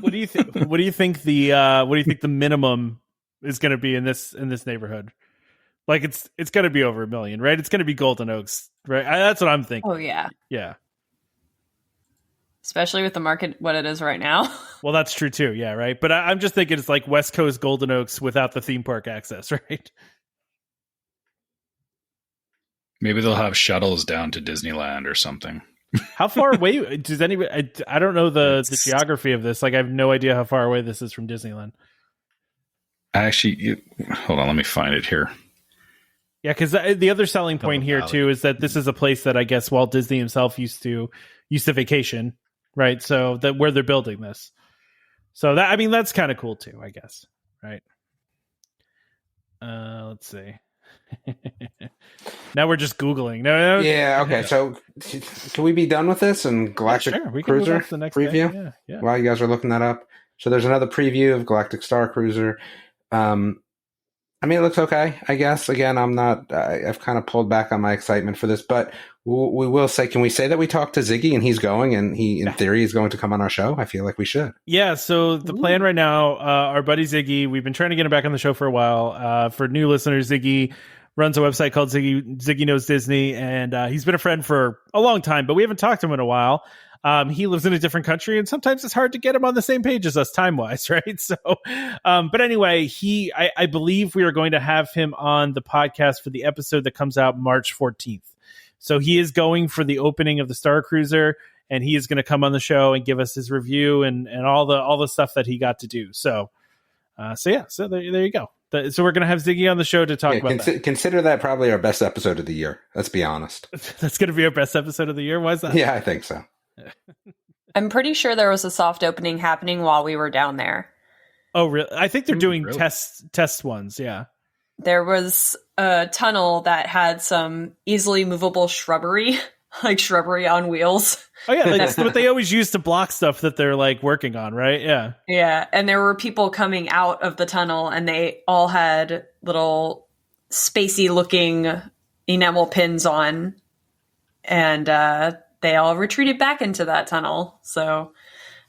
What do you think? What do you think the minimum is going to be in this neighborhood? Like it's going to be over $1 million, right? It's going to be Golden Oaks, right? That's what I'm thinking. Oh yeah. Yeah. Especially with the market, what it is right now. Well, that's true too. Yeah. Right. But I'm just thinking it's like West Coast Golden Oaks without the theme park access, right? Maybe they'll have shuttles down to Disneyland or something. How far away does anybody? I don't know the geography of this. Like, I have no idea how far away this is from Disneyland. Actually, hold on, let me find it here. Yeah, because the other selling point here too is that this is a place that I guess Walt Disney himself used to vacation, right? So that where they're building this. So that, I mean, that's kind of cool too, I guess, right? Let's see. Now we're just Googling. No. Yeah. Okay. So can we be done with this and Galactic we Cruiser can move on to the next preview? thing. Yeah. While you guys are looking that up, so there's another preview of Galactic Star Cruiser. I mean, it looks okay, I guess. Again, I've kind of pulled back on my excitement for this, but we will say, can we say that we talked to Ziggy and he's going and he, in theory, is going to come on our show? I feel like we should. Yeah. So the plan right now, our buddy Ziggy, we've been trying to get him back on the show for a while. For new listeners, Ziggy runs a website called Ziggy Knows Disney, and he's been a friend for a long time, but we haven't talked to him in a while. He lives in a different country, and sometimes it's hard to get him on the same page as us time-wise, right? So, but anyway, I believe we are going to have him on the podcast for the episode that comes out March 14th. So he is going for the opening of the Star Cruiser, and he is going to come on the show and give us his review and all the stuff that he got to do. So there you go. So we're going to have Ziggy on the show to talk about that. Consider that probably our best episode of the year. Let's be honest. That's going to be our best episode of the year? Why is that? Yeah, I think so. I'm pretty sure there was a soft opening happening while we were down there. Oh, really? I think they're doing test ones. Yeah. There was a tunnel that had some easily movable shrubbery, like shrubbery on wheels. Oh yeah, that's what they always use to block stuff that they're like working on, right? Yeah. Yeah, and there were people coming out of the tunnel, and they all had little spacey looking enamel pins on, and they all retreated back into that tunnel. So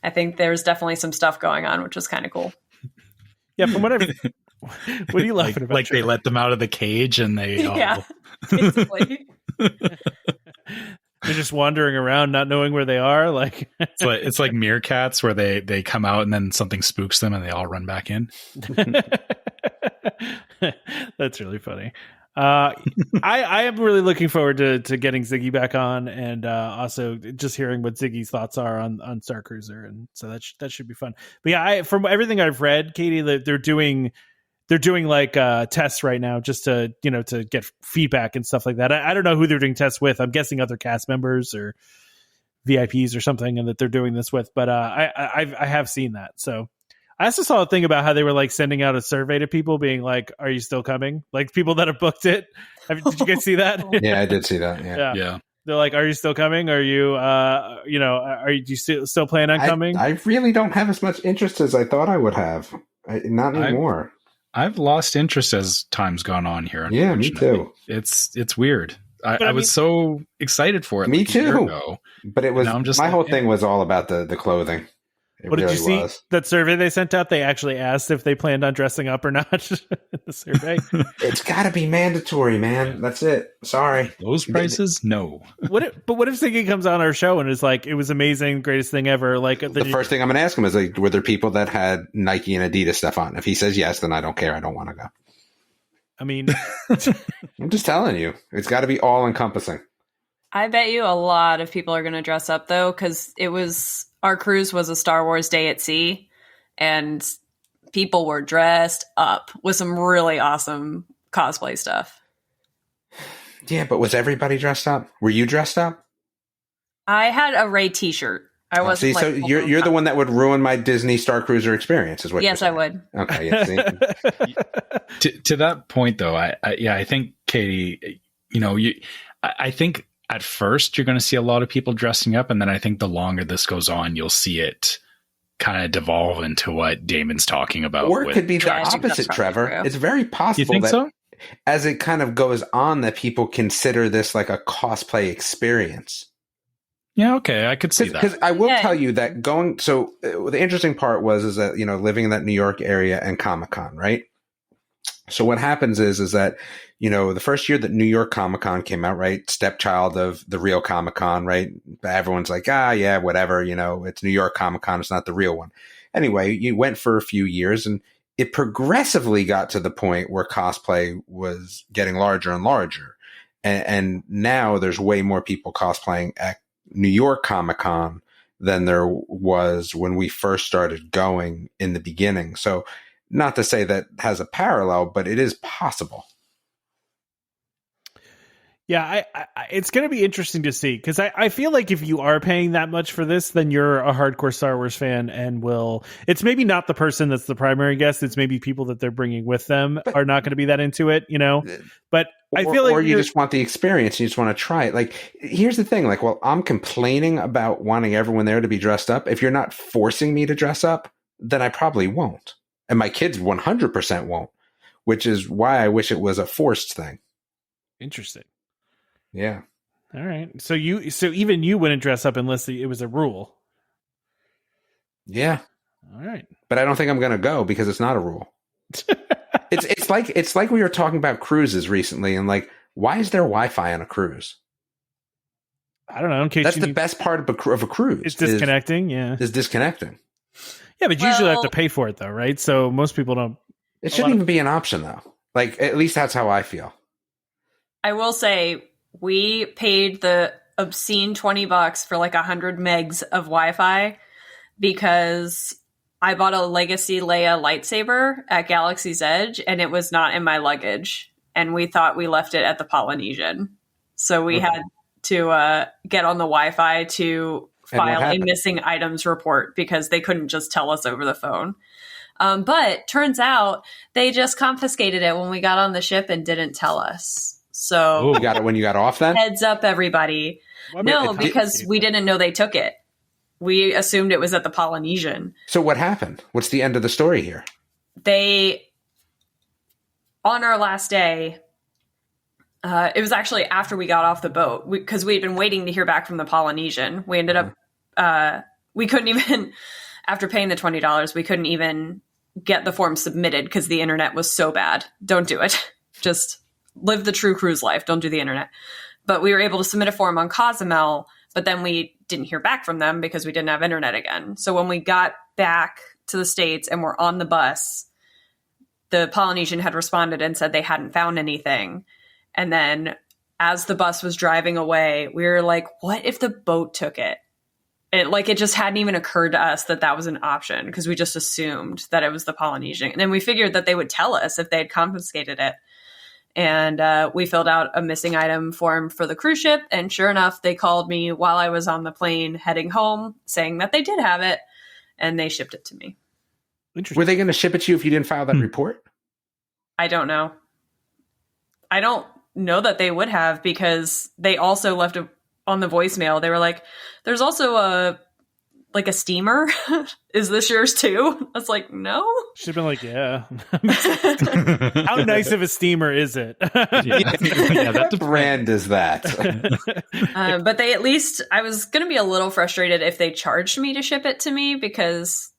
I think there's definitely some stuff going on, which was kind of cool. Yeah, from what I've... What are you laughing about? Like they let them out of the cage and they... Yeah, basically. They're just wandering around, not knowing where they are. Like it's like meerkats where they come out and then something spooks them and they all run back in. That's really funny. I am really looking forward to getting Ziggy back on, and also just hearing what Ziggy's thoughts are on Star Cruiser, and so that should be fun. But yeah, from everything I've read, Caity, they're doing like tests right now just to get feedback and stuff like that. I don't know who they're doing tests with. I'm guessing other cast members or VIPs or something, and that they're doing this with. But I have seen that. So I also saw a thing about how they were like sending out a survey to people, being like, "Are you still coming?" Like people that have booked it. Did you guys see that? Yeah, I did see that. Yeah. They're like, "Are you still coming? Are you, do you still plan on coming?" I really don't have as much interest as I thought I would have. Not anymore. I've lost interest as time's gone on here. Yeah, me too. It's weird. I was so excited for it. Me like too. A year ago, but it was my whole thing was all about the clothing. What did you see? That survey they sent out, they actually asked if they planned on dressing up or not in the survey. It's got to be mandatory, man. That's it. Sorry. Those prices? No. What if Ziggy comes on our show and is like, it was amazing, greatest thing ever? Like the first thing I'm going to ask him is like, were there people that had Nike and Adidas stuff on? If he says yes, then I don't care. I don't want to go. I mean, I'm just telling you, it's got to be all encompassing. I bet you a lot of people are going to dress up though, because our cruise was a Star Wars Day at Sea, and people were dressed up with some really awesome cosplay stuff. Yeah, but was everybody dressed up? Were you dressed up? I had a Rey t-shirt. I wasn't. So you're the one that would ruin my Disney Star Cruiser experience, is what? Yes, I would. Okay. Yeah, see? to that point, though, I think Caity, I think. At first, you're going to see a lot of people dressing up, and then I think the longer this goes on, you'll see it kind of devolve into what Damon's talking about. Or it could be the opposite, Trevor. True. It's very possible you think that so? As it kind of goes on, that people consider this like a cosplay experience. Yeah, okay, I could see that. Because I will tell you that the interesting part is that, living in that New York area and Comic-Con, right? So what happens is that, the first year that New York Comic-Con came out, right? Stepchild of the real Comic-Con, right? Everyone's like, yeah, whatever, it's New York Comic-Con. It's not the real one. Anyway, you went for a few years and it progressively got to the point where cosplay was getting larger and larger. And now there's way more people cosplaying at New York Comic-Con than there was when we first started going in the beginning. So not to say that has a parallel, but it is possible. Yeah, it's going to be interesting to see, because I feel like if you are paying that much for this, then you're a hardcore Star Wars fan and it's maybe not the person that's the primary guest. It's maybe people that they're bringing with them are not going to be that into it, But I feel like you just want the experience. You just want to try it. Like, here's the thing. Like, well, I'm complaining about wanting everyone there to be dressed up. If you're not forcing me to dress up, then I probably won't. And my kids 100% won't, which is why I wish it was a forced thing. Interesting. Yeah. All right. So even you wouldn't dress up unless it was a rule. Yeah. All right. But I don't think I'm going to go because it's not a rule. It's like we were talking about cruises recently, and like, why is there Wi-Fi on a cruise? I don't know. In case that's the best part of a cruise. It's disconnecting. Is disconnecting. Yeah, but you usually have to pay for it though, right? So most people don't. It shouldn't even be an option though. Like, at least that's how I feel. I will say, we paid the obscene $20 for like 100 megs of Wi-Fi because I bought a Legacy Leia lightsaber at Galaxy's Edge and it was not in my luggage. And we thought we left it at the Polynesian. So we had to get on the Wi-Fi to file a missing items report because they couldn't just tell us over the phone. But turns out they just confiscated it when we got on the ship and didn't tell us. So you got it when you got off then? Heads up, everybody. No, because we didn't know they took it. We assumed it was at the Polynesian. So what happened? What's the end of the story here? On our last day, it was actually after we got off the boat, because we had been waiting to hear back from the Polynesian. We ended up, we couldn't even, after paying the $20, we couldn't even get the form submitted because the internet was so bad. Don't do it. Just live the true cruise life. Don't do the internet. But we were able to submit a form on Cozumel, but then we didn't hear back from them because we didn't have internet again. So when we got back to the States and were on the bus, the Polynesian had responded and said they hadn't found anything. And then as the bus was driving away, we were like, what if the boat took it? It just hadn't even occurred to us that was an option because we just assumed that it was the Polynesian. And then we figured that they would tell us if they had confiscated it. And we filled out a missing item form for the cruise ship. And sure enough, they called me while I was on the plane heading home saying that they did have it. And they shipped it to me. Were they going to ship it to you if you didn't file that report? I don't know. I don't know that they would have, because they also left on the voicemail. They were like, there's also a steamer. Is this yours too? I was like, no. Should have been like, yeah. How nice of a steamer is it? Yeah, that brand is that. But they, at least, I was going to be a little frustrated if they charged me to ship it to me, because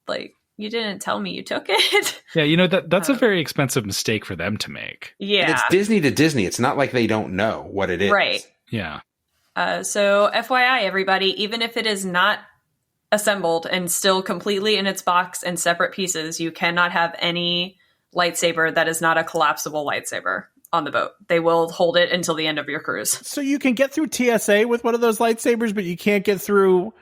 you didn't tell me you took it. Yeah, that's a very expensive mistake for them to make. Yeah. And it's Disney to Disney. It's not like they don't know what it is. Right. Yeah. So FYI, everybody, even if it is not assembled and still completely in its box and separate pieces, you cannot have any lightsaber that is not a collapsible lightsaber on the boat. They will hold it until the end of your cruise. So you can get through TSA with one of those lightsabers, but you can't get through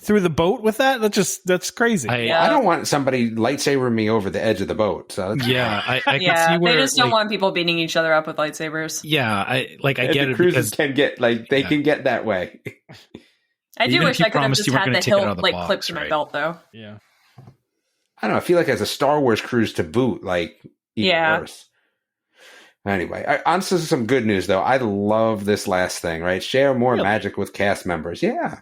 the boat with that? That's crazy. I don't want somebody lightsaber me over the edge of the boat. So I can see where they just don't want people beating each other up with lightsabers. Yeah, I get it. Cruises can get can get that way. I do wish I could have just had the hilt clipped to my belt, though. Yeah. I don't know. I feel like as a Star Wars cruise to boot, even worse. Anyway, on to some good news, though. I love this last thing, right? Share more magic with cast members. Yeah.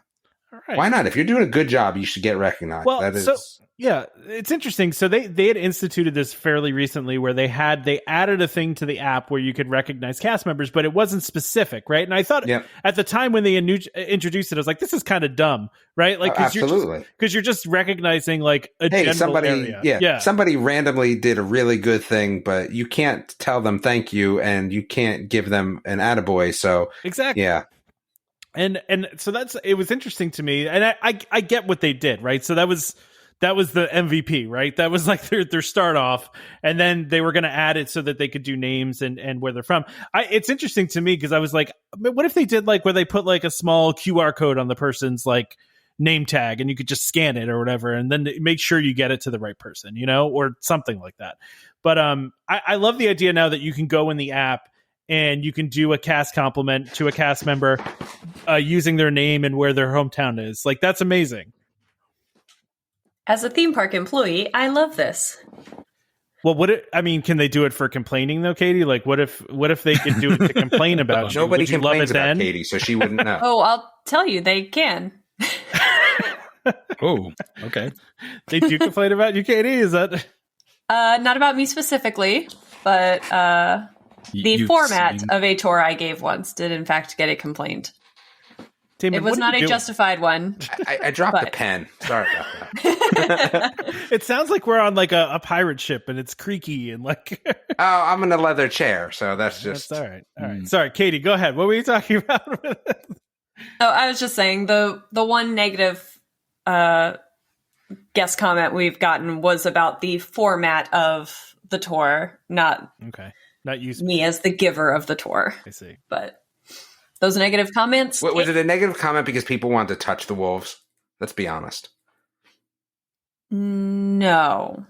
All right. Why not? If you're doing a good job, you should get recognized. Well, it's interesting. So they had instituted this fairly recently, where they added a thing to the app where you could recognize cast members, but it wasn't specific, right? And I thought at the time when they introduced it, I was like, this is kind of dumb, right? Absolutely, because you're just recognizing a general area. Yeah, somebody randomly did a really good thing, but you can't tell them thank you, and you can't give them an attaboy. So exactly, yeah. And so it was interesting to me, and I get what they did, right? So that was the MVP, right? That was their start off, and then they were going to add it so that they could do names and where they're from. It's interesting to me because I was like, what if they did where they put a small QR code on the person's name tag, and you could just scan it or whatever, and then make sure you get it to the right person, or something like that. But I love the idea now that you can go in the app and you can do a cast compliment to a cast member using their name and where their hometown is. Like, that's amazing. As a theme park employee, I love this. Well, can they do it for complaining though, Caity? Like, what if they could do it to complain about you? Nobody Would you complains love it about then? Caity, so she wouldn't know. Oh, I'll tell you, they can. Oh, okay. They do complain about you, Caity? Is that Not about me specifically, but the format of a tour I gave once did in fact get a complaint. Damon, it was not a justified one. I dropped the pen. Sorry about that. It sounds like we're on like a pirate ship and it's creaky and like. Oh, I'm in a leather chair, so that's just all right. All right. Sorry, Caity, go ahead. What were you talking about? Oh, I was just saying the one negative guest comment we've gotten was about the format of the tour, not me as the giver of the tour. I see. But those negative comments. Was it a negative comment because people wanted to touch the wolves? Let's be honest. No.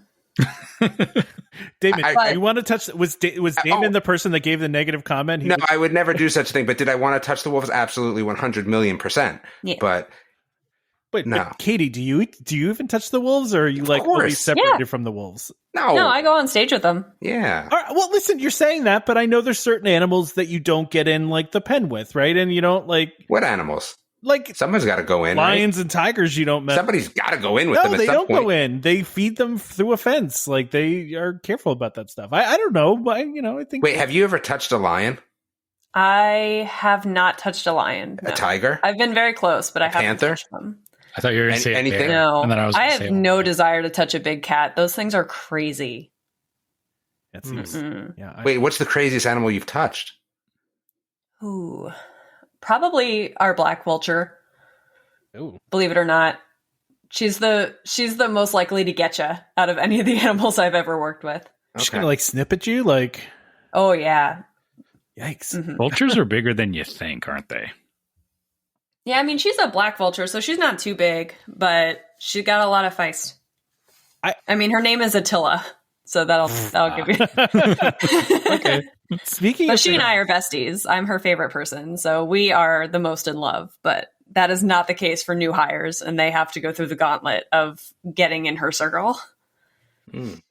Damon, you want to touch? Was Damon the person that gave the negative comment? No, I would never do such a thing. But did I want to touch the wolves? Absolutely, 100,000,000%. Yeah. But wait, no. But Caity, do you even touch the wolves, or are you like always separated from the wolves? No, I go on stage with them. Yeah. All right, well, listen, you're saying that, but I know there's certain animals that you don't get in like the pen with, right? And you don't like what animals? Like someone's got to go in. Lions right? and tigers, you don't mess. Somebody's got to go in with them. No, at they some don't point. go in. They feed them through a fence. Like they are careful about that stuff. I don't know, but I think. Wait, have you ever touched a lion? I have not touched a lion. A tiger? I've been very close, but I haven't panther? touched them. I thought you were going to say anything. No, and then I have no desire to touch a big cat. Those things are crazy. That seems, yeah. Wait, what's the craziest animal you've touched? Ooh, probably our black vulture. Ooh. Believe it or not, she's the most likely to get you out of any of the animals I've ever worked with. She's gonna like snip at you, like. Oh yeah. Yikes! Mm-hmm. Vultures are bigger than you think, aren't they? Yeah, I mean she's a black vulture, so she's not too big, but she got a lot of feist. I mean her name is Attila, so that'll give you. Okay. Speaking, but she and I are besties. I'm her favorite person, so we are the most in love. But that is not the case for new hires, and they have to go through the gauntlet of getting in her circle.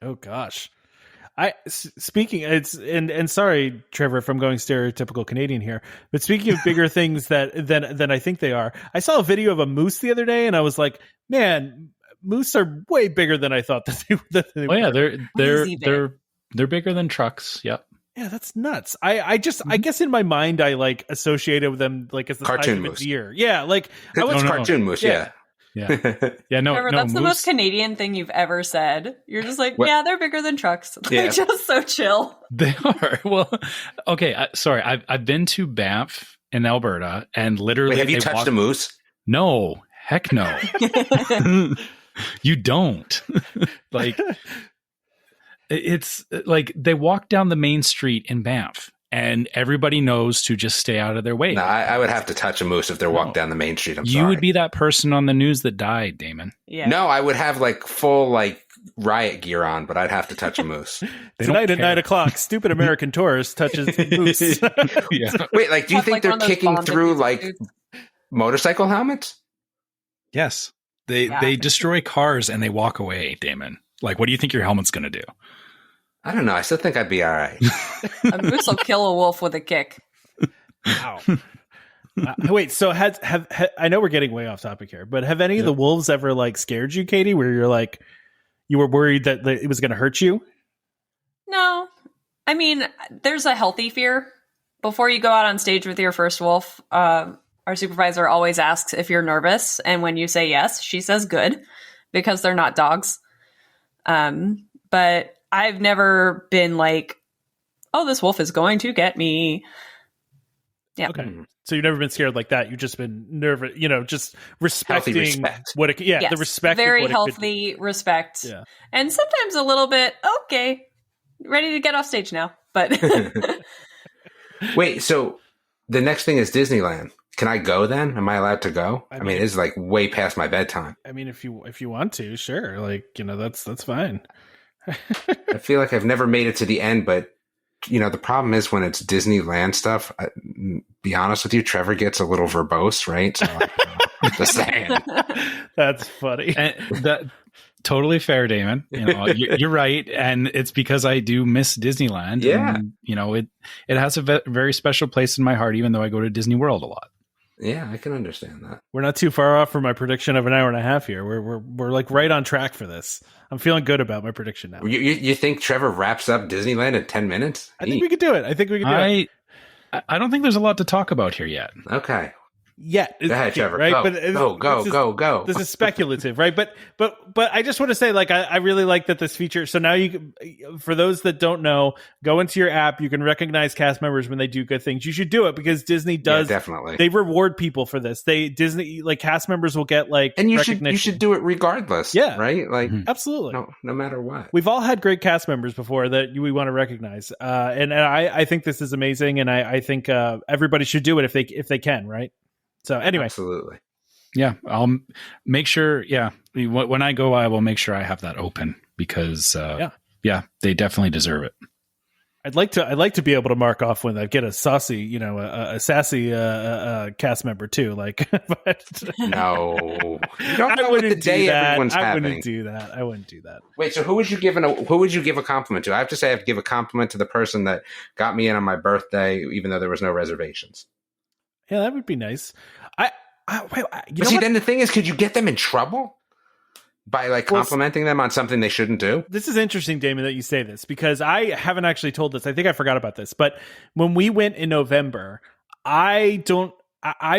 Oh gosh. Speaking and sorry, Trevor, if I'm going stereotypical Canadian here, but speaking of bigger things than I think they are, I saw a video of a moose the other day, and I was like, man, moose are way bigger than I thought that they were. Oh yeah, they're bigger than trucks. Yep. Yeah, that's nuts. I guess in my mind I like associated with them like as the cartoon size of moose. A deer. Yeah, like I was cartoon moose. Yeah. Yeah, no, Trevor, that's the most Canadian thing you've ever said. You're just like, yeah, they're bigger than trucks. They're just so chill. They are. Well, okay. Sorry, I've been to Banff in Alberta, and literally, wait, have you touched a moose? No, heck no. You don't. Like, it's like they walk down the main street in Banff. And everybody knows to just stay out of their way. No, I would have to touch a moose if they're walking down the main street. You would be that person on the news that died, Damon. Yeah. No, I would have like full like riot gear on, but I'd have to touch a moose. Tonight at 9:00, stupid American tourist touches moose. Yeah. Wait, like, do you think they're kicking through like motorcycle helmets? Yes. They destroy cars and they walk away, Damon. Like, what do you think your helmet's going to do? I don't know. I still think I'd be all right. A moose will kill a wolf with a kick. Wow. Wait, so have I know we're getting way off topic here, but have any of the wolves ever like scared you, Caity, where you're like you were worried that it was going to hurt you? No. I mean, there's a healthy fear. Before you go out on stage with your first wolf, our supervisor always asks if you're nervous, and when you say yes, she says good, because they're not dogs. But I've never been like, oh, this wolf is going to get me. Yeah. Okay. So you've never been scared like that. You've just been nervous, just respecting respect. what it, the respect. Very healthy respect. Yeah. And sometimes a little bit, okay, ready to get off stage now. But wait, so the next thing is Disneyland. Can I go then? Am I allowed to go? I mean, it's like way past my bedtime. I mean, if you want to, sure. Like, that's fine. I feel like I've never made it to the end, but the problem is when it's Disneyland stuff, be honest with you, Trevor gets a little verbose, right? So just saying. That's funny. And that totally fair, Damon. You're right, and it's because I do miss Disneyland. Yeah, and, it has a very special place in my heart, even though I go to Disney World a lot. Yeah, I can understand that. We're not too far off from my prediction of an hour and a half here. We're like right on track for this. I'm feeling good about my prediction now. You think Trevor wraps up Disneyland in 10 minutes? I think we could do it. I don't think there's a lot to talk about here yet. Okay. Yeah, go ahead, Trevor. Right? Go. This is speculative, right? But I just want to say, like, I really like that this feature. So now for those that don't know, go into your app. You can recognize cast members when they do good things. You should do it because Disney does. Yeah, definitely. They reward people for this. Disney cast members will get and you should do it regardless. Yeah, right. Like absolutely. No matter what. We've all had great cast members before that we want to recognize, and I think this is amazing, and I think everybody should do it if they can, right? So anyway, absolutely. Yeah, I'll make sure. Yeah, when I go, I will make sure I have that open because they definitely deserve it. I'd like to be able to mark off when I get a saucy, a sassy cast member too. Like, but no, you don't know what the day everyone's having. I wouldn't do that. Wait, so who would you give a compliment to? I have to say, I have to give a compliment to the person that got me in on my birthday, even though there was no reservations. Yeah, that would be nice. Then the thing is, could you get them in trouble by complimenting them on something they shouldn't do? This is interesting, Damon, that you say this because I haven't actually told this. I think I forgot about this. But when we went in November, I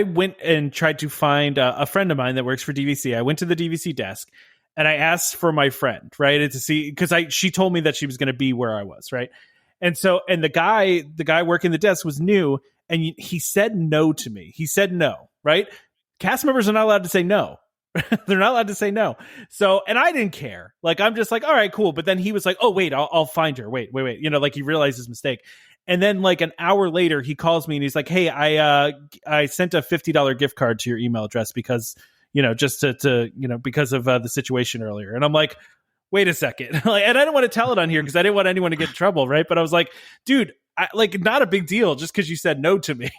went and tried to find a friend of mine that works for DVC. I went to the DVC desk and I asked for my friend, right, to see because she told me that she was going to be where I was, right, and the guy working the desk was new. And he said no to me. He said no, right? Cast members are not allowed to say no. They're not allowed to say no. So, and I didn't care. Like, I'm just like, all right, cool. But then he was like, oh, wait, I'll find her. Wait. He realized his mistake. And then an hour later, he calls me and he's like, hey, I sent a $50 gift card to your email address because, just to because of the situation earlier. And I'm like, wait a second. And I didn't want to tell it on here because I didn't want anyone to get in trouble, right? But I was like, dude, not a big deal just because you said no to me.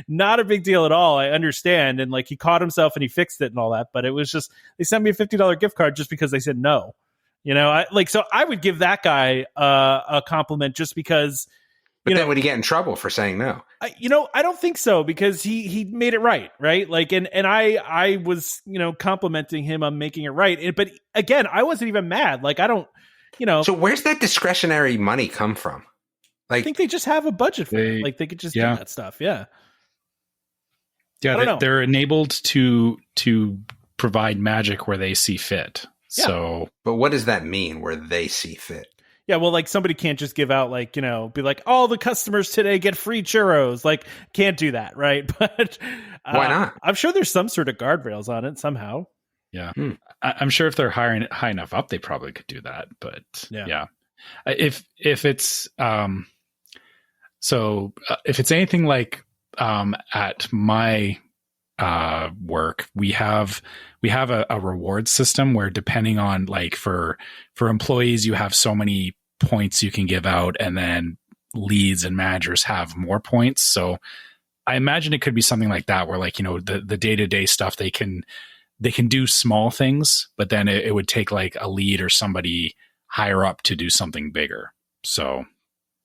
Not a big deal at all. I understand. And he caught himself and he fixed it and all that. But it was just, they sent me a $50 gift card just because they said no. So I would give that guy a compliment just because. But then would he get in trouble for saying no? I don't think so because he made it right? And I was, complimenting him on making it right. But again, I wasn't even mad. I don't, So where's that discretionary money come from? I think they just have a budget for it. They could just do that stuff. Yeah. Yeah. They're enabled to provide magic where they see fit. Yeah. So, but what does that mean where they see fit? Yeah. Well, somebody can't just give out be like, all the customers today get free churros. Can't do that. Right. But why not? I'm sure there's some sort of guardrails on it somehow. Yeah. I'm sure if they're high enough up, they probably could do that. But yeah. If it's, if it's anything at my work, we have a reward system where depending on for employees, you have so many points you can give out, and then leads and managers have more points. So I imagine it could be something like that, where the day-to-day stuff they can do small things, but then it would take a lead or somebody higher up to do something bigger. So.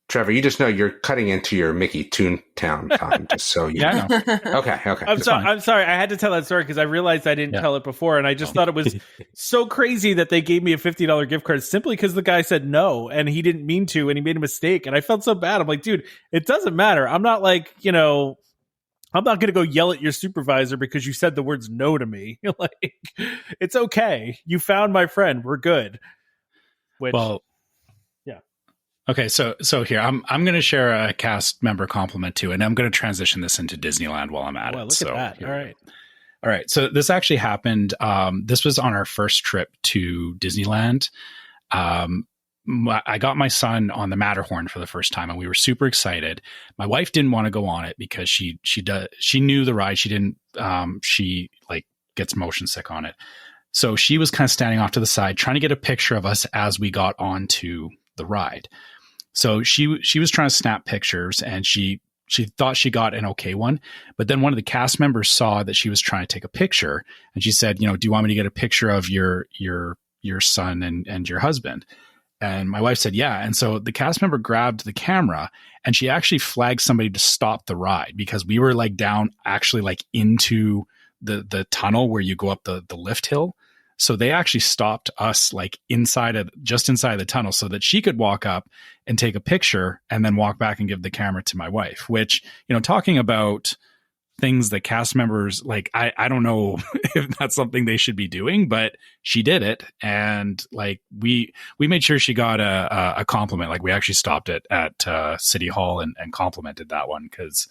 Trevor, you just know you're cutting into your Mickey Toontown time, just so you know. Okay. I'm sorry. I had to tell that story because I realized I didn't tell it before, and I just thought it was so crazy that they gave me a $50 gift card simply because the guy said no, and he didn't mean to, and he made a mistake, and I felt so bad. I'm like, dude, it doesn't matter. I'm not I'm not going to go yell at your supervisor because you said the words no to me. It's okay. You found my friend. We're good. Okay, so here I'm going to share a cast member compliment too, and I'm going to transition this into Disneyland while I'm at it. Look at that! All right. So this actually happened. This was on our first trip to Disneyland. I got my son on the Matterhorn for the first time, and we were super excited. My wife didn't want to go on it because she knew the ride. She didn't. She gets motion sick on it, so she was kind of standing off to the side, trying to get a picture of us as we got onto the ride. So she was trying to snap pictures, and she thought she got an okay one, but then one of the cast members saw that she was trying to take a picture, and she said, do you want me to get a picture of your son and your husband? And my wife said, yeah. And so the cast member grabbed the camera, and she actually flagged somebody to stop the ride, because we were like down actually like into the tunnel where you go up the lift hill. So they actually stopped us like just inside the tunnel, so that she could walk up and take a picture and then walk back and give the camera to my wife, which, talking about things that cast members, like, I don't know if that's something they should be doing, but she did it. And like, we made sure she got a compliment. Like, we actually stopped it at City Hall and complimented that one. Cause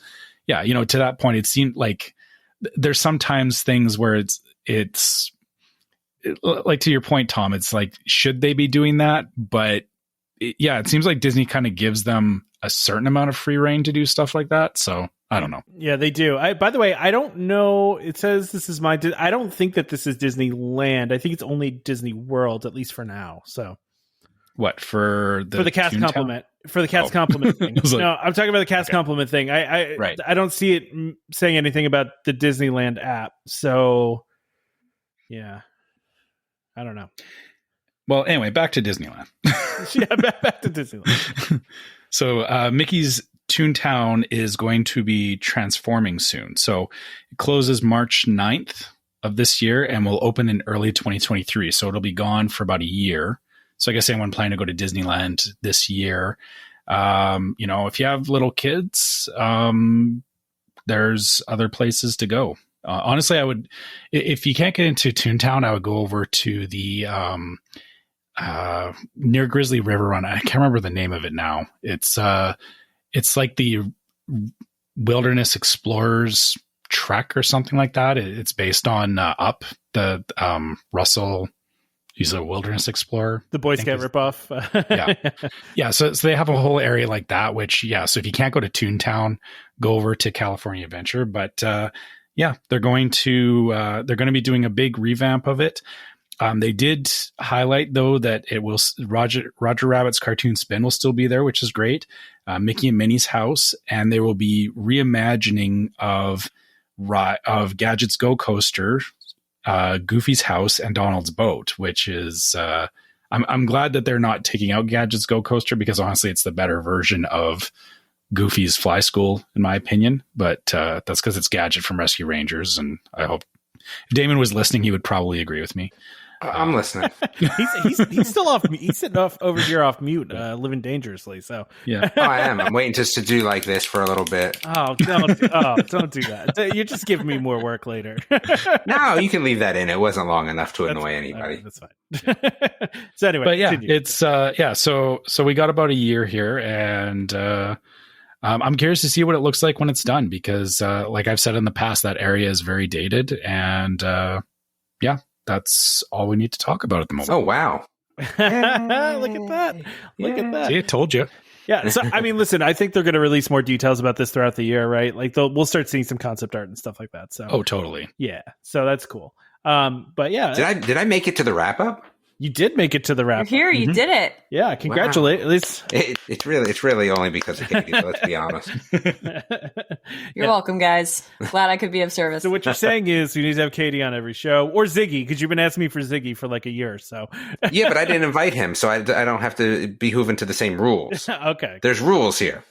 yeah, to that point, it seemed like there's sometimes things where it's like, to your point, Tom, it's like, should they be doing that? But it seems like Disney kind of gives them a certain amount of free reign to do stuff like that. So I don't know. Yeah, they do. By the way, I don't know. It says this is I don't think that this is Disneyland. I think it's only Disney World, at least for now. So what, for the cast Toontown? compliment, for the cast compliment thing. Like, no, I'm talking about the cast compliment thing. I don't see it saying anything about the Disneyland app. So yeah, I don't know. Well, anyway, back to Disneyland. Yeah, back to Disneyland. So Mickey's Toontown is going to be transforming soon. So it closes March 9th of this year and will open in early 2023. So it'll be gone for about a year. So I guess anyone planning to go to Disneyland this year, if you have little kids, there's other places to go. Honestly, I would, if you can't get into Toontown, I would go over to the near Grizzly River Run. I can't remember the name of it now. It's like the Wilderness Explorers Trek or something like that. It's based on Up, the Russell. He's a wilderness explorer. The Boy Scout ripoff. Yeah. So they have a whole area like that, which, so if you can't go to Toontown, go over to California Adventure. But they're going to be doing a big revamp of it. They did highlight, though, that it will Roger Rabbit's Cartoon Spin will still be there, which is great. Mickey and Minnie's house, and there will be reimagining of Gadget's Go Coaster, Goofy's house, and Donald's boat, which is I'm glad that they're not taking out Gadget's Go Coaster, because honestly, it's the better version of Goofy's Fly School, in my opinion. But that's because it's Gadget from Rescue Rangers, and I hope if Damon was listening, he would probably agree with me. I'm listening. he's still off. He's sitting over here off mute, living dangerously. So yeah, I am. I'm waiting just to do like this for a little bit. Don't do that. You're just giving me more work later. No, you can leave that in. It wasn't long enough to annoy anybody. Right, that's fine. So anyway, but yeah, continue. it's So we got about a year here, and I'm curious to see what it looks like when it's done, because like I've said in the past, that area is very dated, and that's all we need to talk about at the moment. Oh, wow. Look at that. Look at that. See, I told you. Yeah. So, I mean, listen, I think they're going to release more details about this throughout the year, right? Like we'll start seeing some concept art and stuff like that. So, oh, totally. Yeah. So that's cool. But yeah. Did I make it to the wrap up? You did make it to the wrap. You're here. You did it. Yeah. Congratulations. Wow. It's really only because of Caity. Let's be honest. You're welcome, guys. Glad I could be of service. So what you're saying is you need to have Caity on every show, or Ziggy, because you've been asking me for Ziggy for like a year or so. Yeah, but I didn't invite him, so I don't have to be hooven to the same rules. Okay. There's rules here.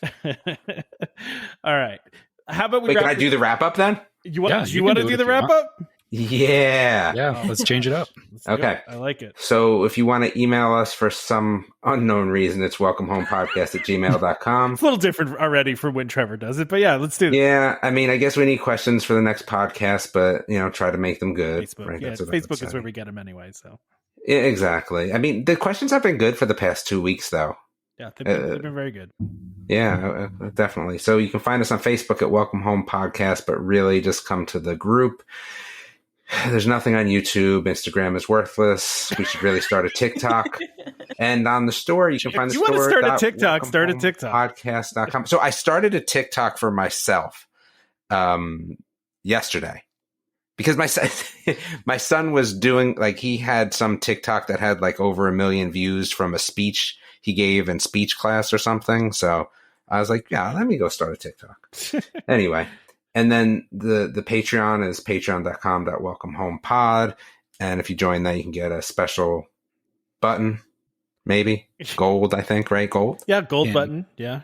All right. How about we? Wait, can I do the wrap up then? You want to do the wrap up? Yeah. Let's change it up. Okay. I like it. So if you want to email us for some unknown reason, it's welcomehomepodcast@gmail.com. It's a little different already from when Trevor does it, but yeah, let's do it. Yeah, I mean, I guess we need questions for the next podcast, but, try to make them good. Facebook, right? yeah, Facebook is where we get them anyway, so. Yeah, exactly. I mean, the questions have been good for the past 2 weeks, though. Yeah, they've been very good. Yeah, definitely. So you can find us on Facebook at Welcome Home Podcast, but really just come to the group. There's nothing on YouTube. Instagram is worthless. We should really start a TikTok. And on the store, you can find the store. You want to start a TikTok? Start a TikTok. Podcast.com. So I started a TikTok for myself yesterday, because my son was doing, like, he had some TikTok that had like over 1 million views from a speech he gave in speech class or something. So I was like, yeah, let me go start a TikTok. Anyway. And then the Patreon is patreon.com.welcomehomepod. And if you join that, you can get a special button, maybe gold, I think, right? Gold. Yeah. Gold button. Yeah.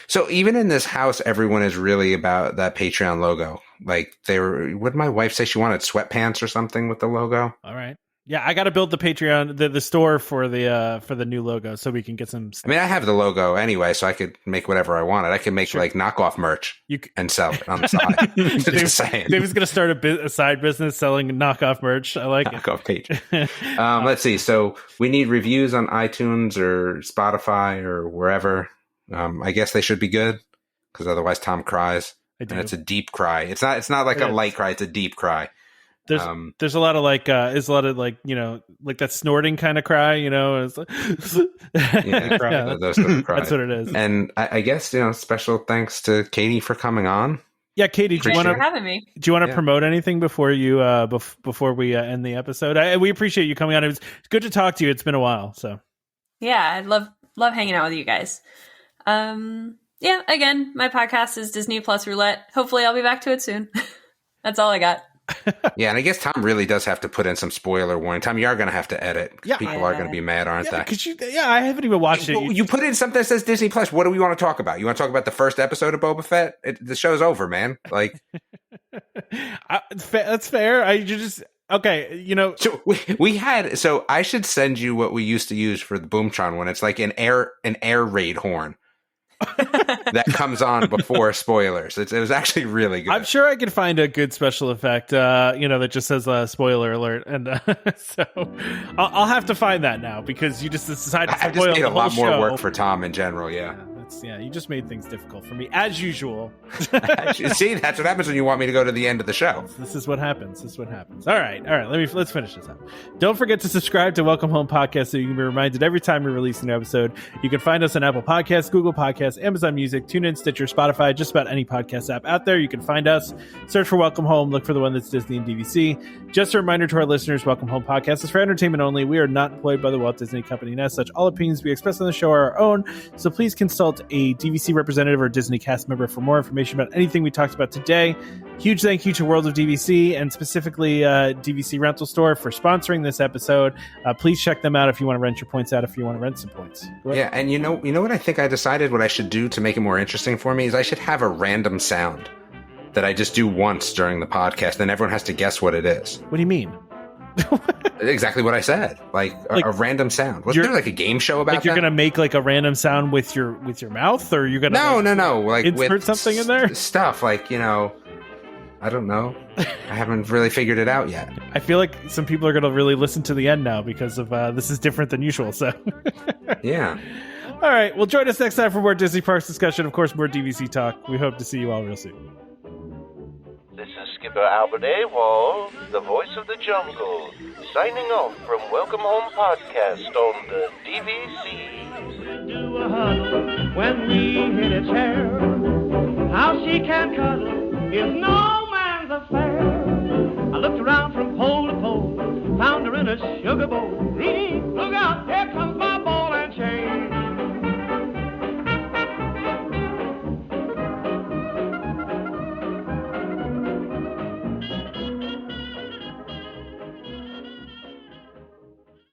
So even in this house, everyone is really about that Patreon logo. Like what did my wife say? She wanted sweatpants or something with the logo. All right. Yeah, I got to build the Patreon, the store for the new logo, so we can get some. I mean, I have the logo anyway, so I could make whatever I wanted. I could make like knockoff merch and sell it on the side. Just saying. David's going to start a side business selling knockoff merch. I like knockoff page. Let's see. So we need reviews on iTunes or Spotify or wherever. I guess they should be good because otherwise Tom cries, and it's a deep cry. It's not like a light cry; it's a deep cry. There's a lot of like like that snorting kind of cry, It's like those sort of cries. That's what it is. And I guess special thanks to Caity for coming on. Yeah, Caity, do you want to promote anything before you before we end the episode? We appreciate you coming on. It was good to talk to you. It's been a while, so yeah, I love hanging out with you guys. Yeah, again, my podcast is Disney Plus Roulette. Hopefully, I'll be back to it soon. That's all I got. Yeah, and I guess Tom really does have to put in some spoiler warning. Tom, you are going to have to edit. Yeah. People are going to be mad, aren't they? I haven't even watched it. You put in something that says Disney Plus. What do we want to talk about? You want to talk about the first episode of Boba Fett? The show's over, man. Like, that's fair. Okay, So we had. So I should send you what we used to use for the Boomtron one. It's like an air raid horn. That comes on before spoilers. It was actually really good. I'm sure I could find a good special effect, that just says spoiler alert, and so I'll have to find that now because you just decided to spoil the whole show. I just made a lot more work for Tom in general. Yeah, you just made things difficult for me as usual. See, that's what happens when you want me to go to the end of the show. This is what happens. All right. Let's finish this up. Don't forget to subscribe to Welcome Home Podcast so you can be reminded every time we release a new episode. You can find us on Apple Podcasts, Google Podcasts, Amazon Music, TuneIn, Stitcher, Spotify, just about any podcast app out there. You can find us. Search for Welcome Home. Look for the one that's Disney and DVC. Just a reminder to our listeners, Welcome Home Podcast is for entertainment only. We are not employed by the Walt Disney Company, and as such, all opinions we express on the show are our own. So please consult a DVC representative or Disney cast member for more information about anything we talked about today. Huge thank you to World of DVC and specifically DVC Rental Store for sponsoring this episode. Please check them out if you want to rent your points out, if you want to rent some points. Yeah, and you know what I think I decided what I should do to make it more interesting for me is I should have a random sound that I just do once during the podcast, and everyone has to guess what it is. What do you mean? Exactly what I said. Like a random sound. Wasn't there like a game show about that? Like you're gonna make like a random sound with your mouth, or you're gonna no. Like insert with something in there? Stuff like I don't know. I haven't really figured it out yet. I feel like some people are gonna really listen to the end now because of this is different than usual. So yeah. All right. Well, join us next time for more Disney Parks discussion. Of course, more DVC talk. We hope to see you all real soon. This is Skipper Albert Awol, the voice of the jungle, signing off from Welcome Home Podcast on the DVC. Do a huddle when we hit its hair. How she can cuddle is no man's affair.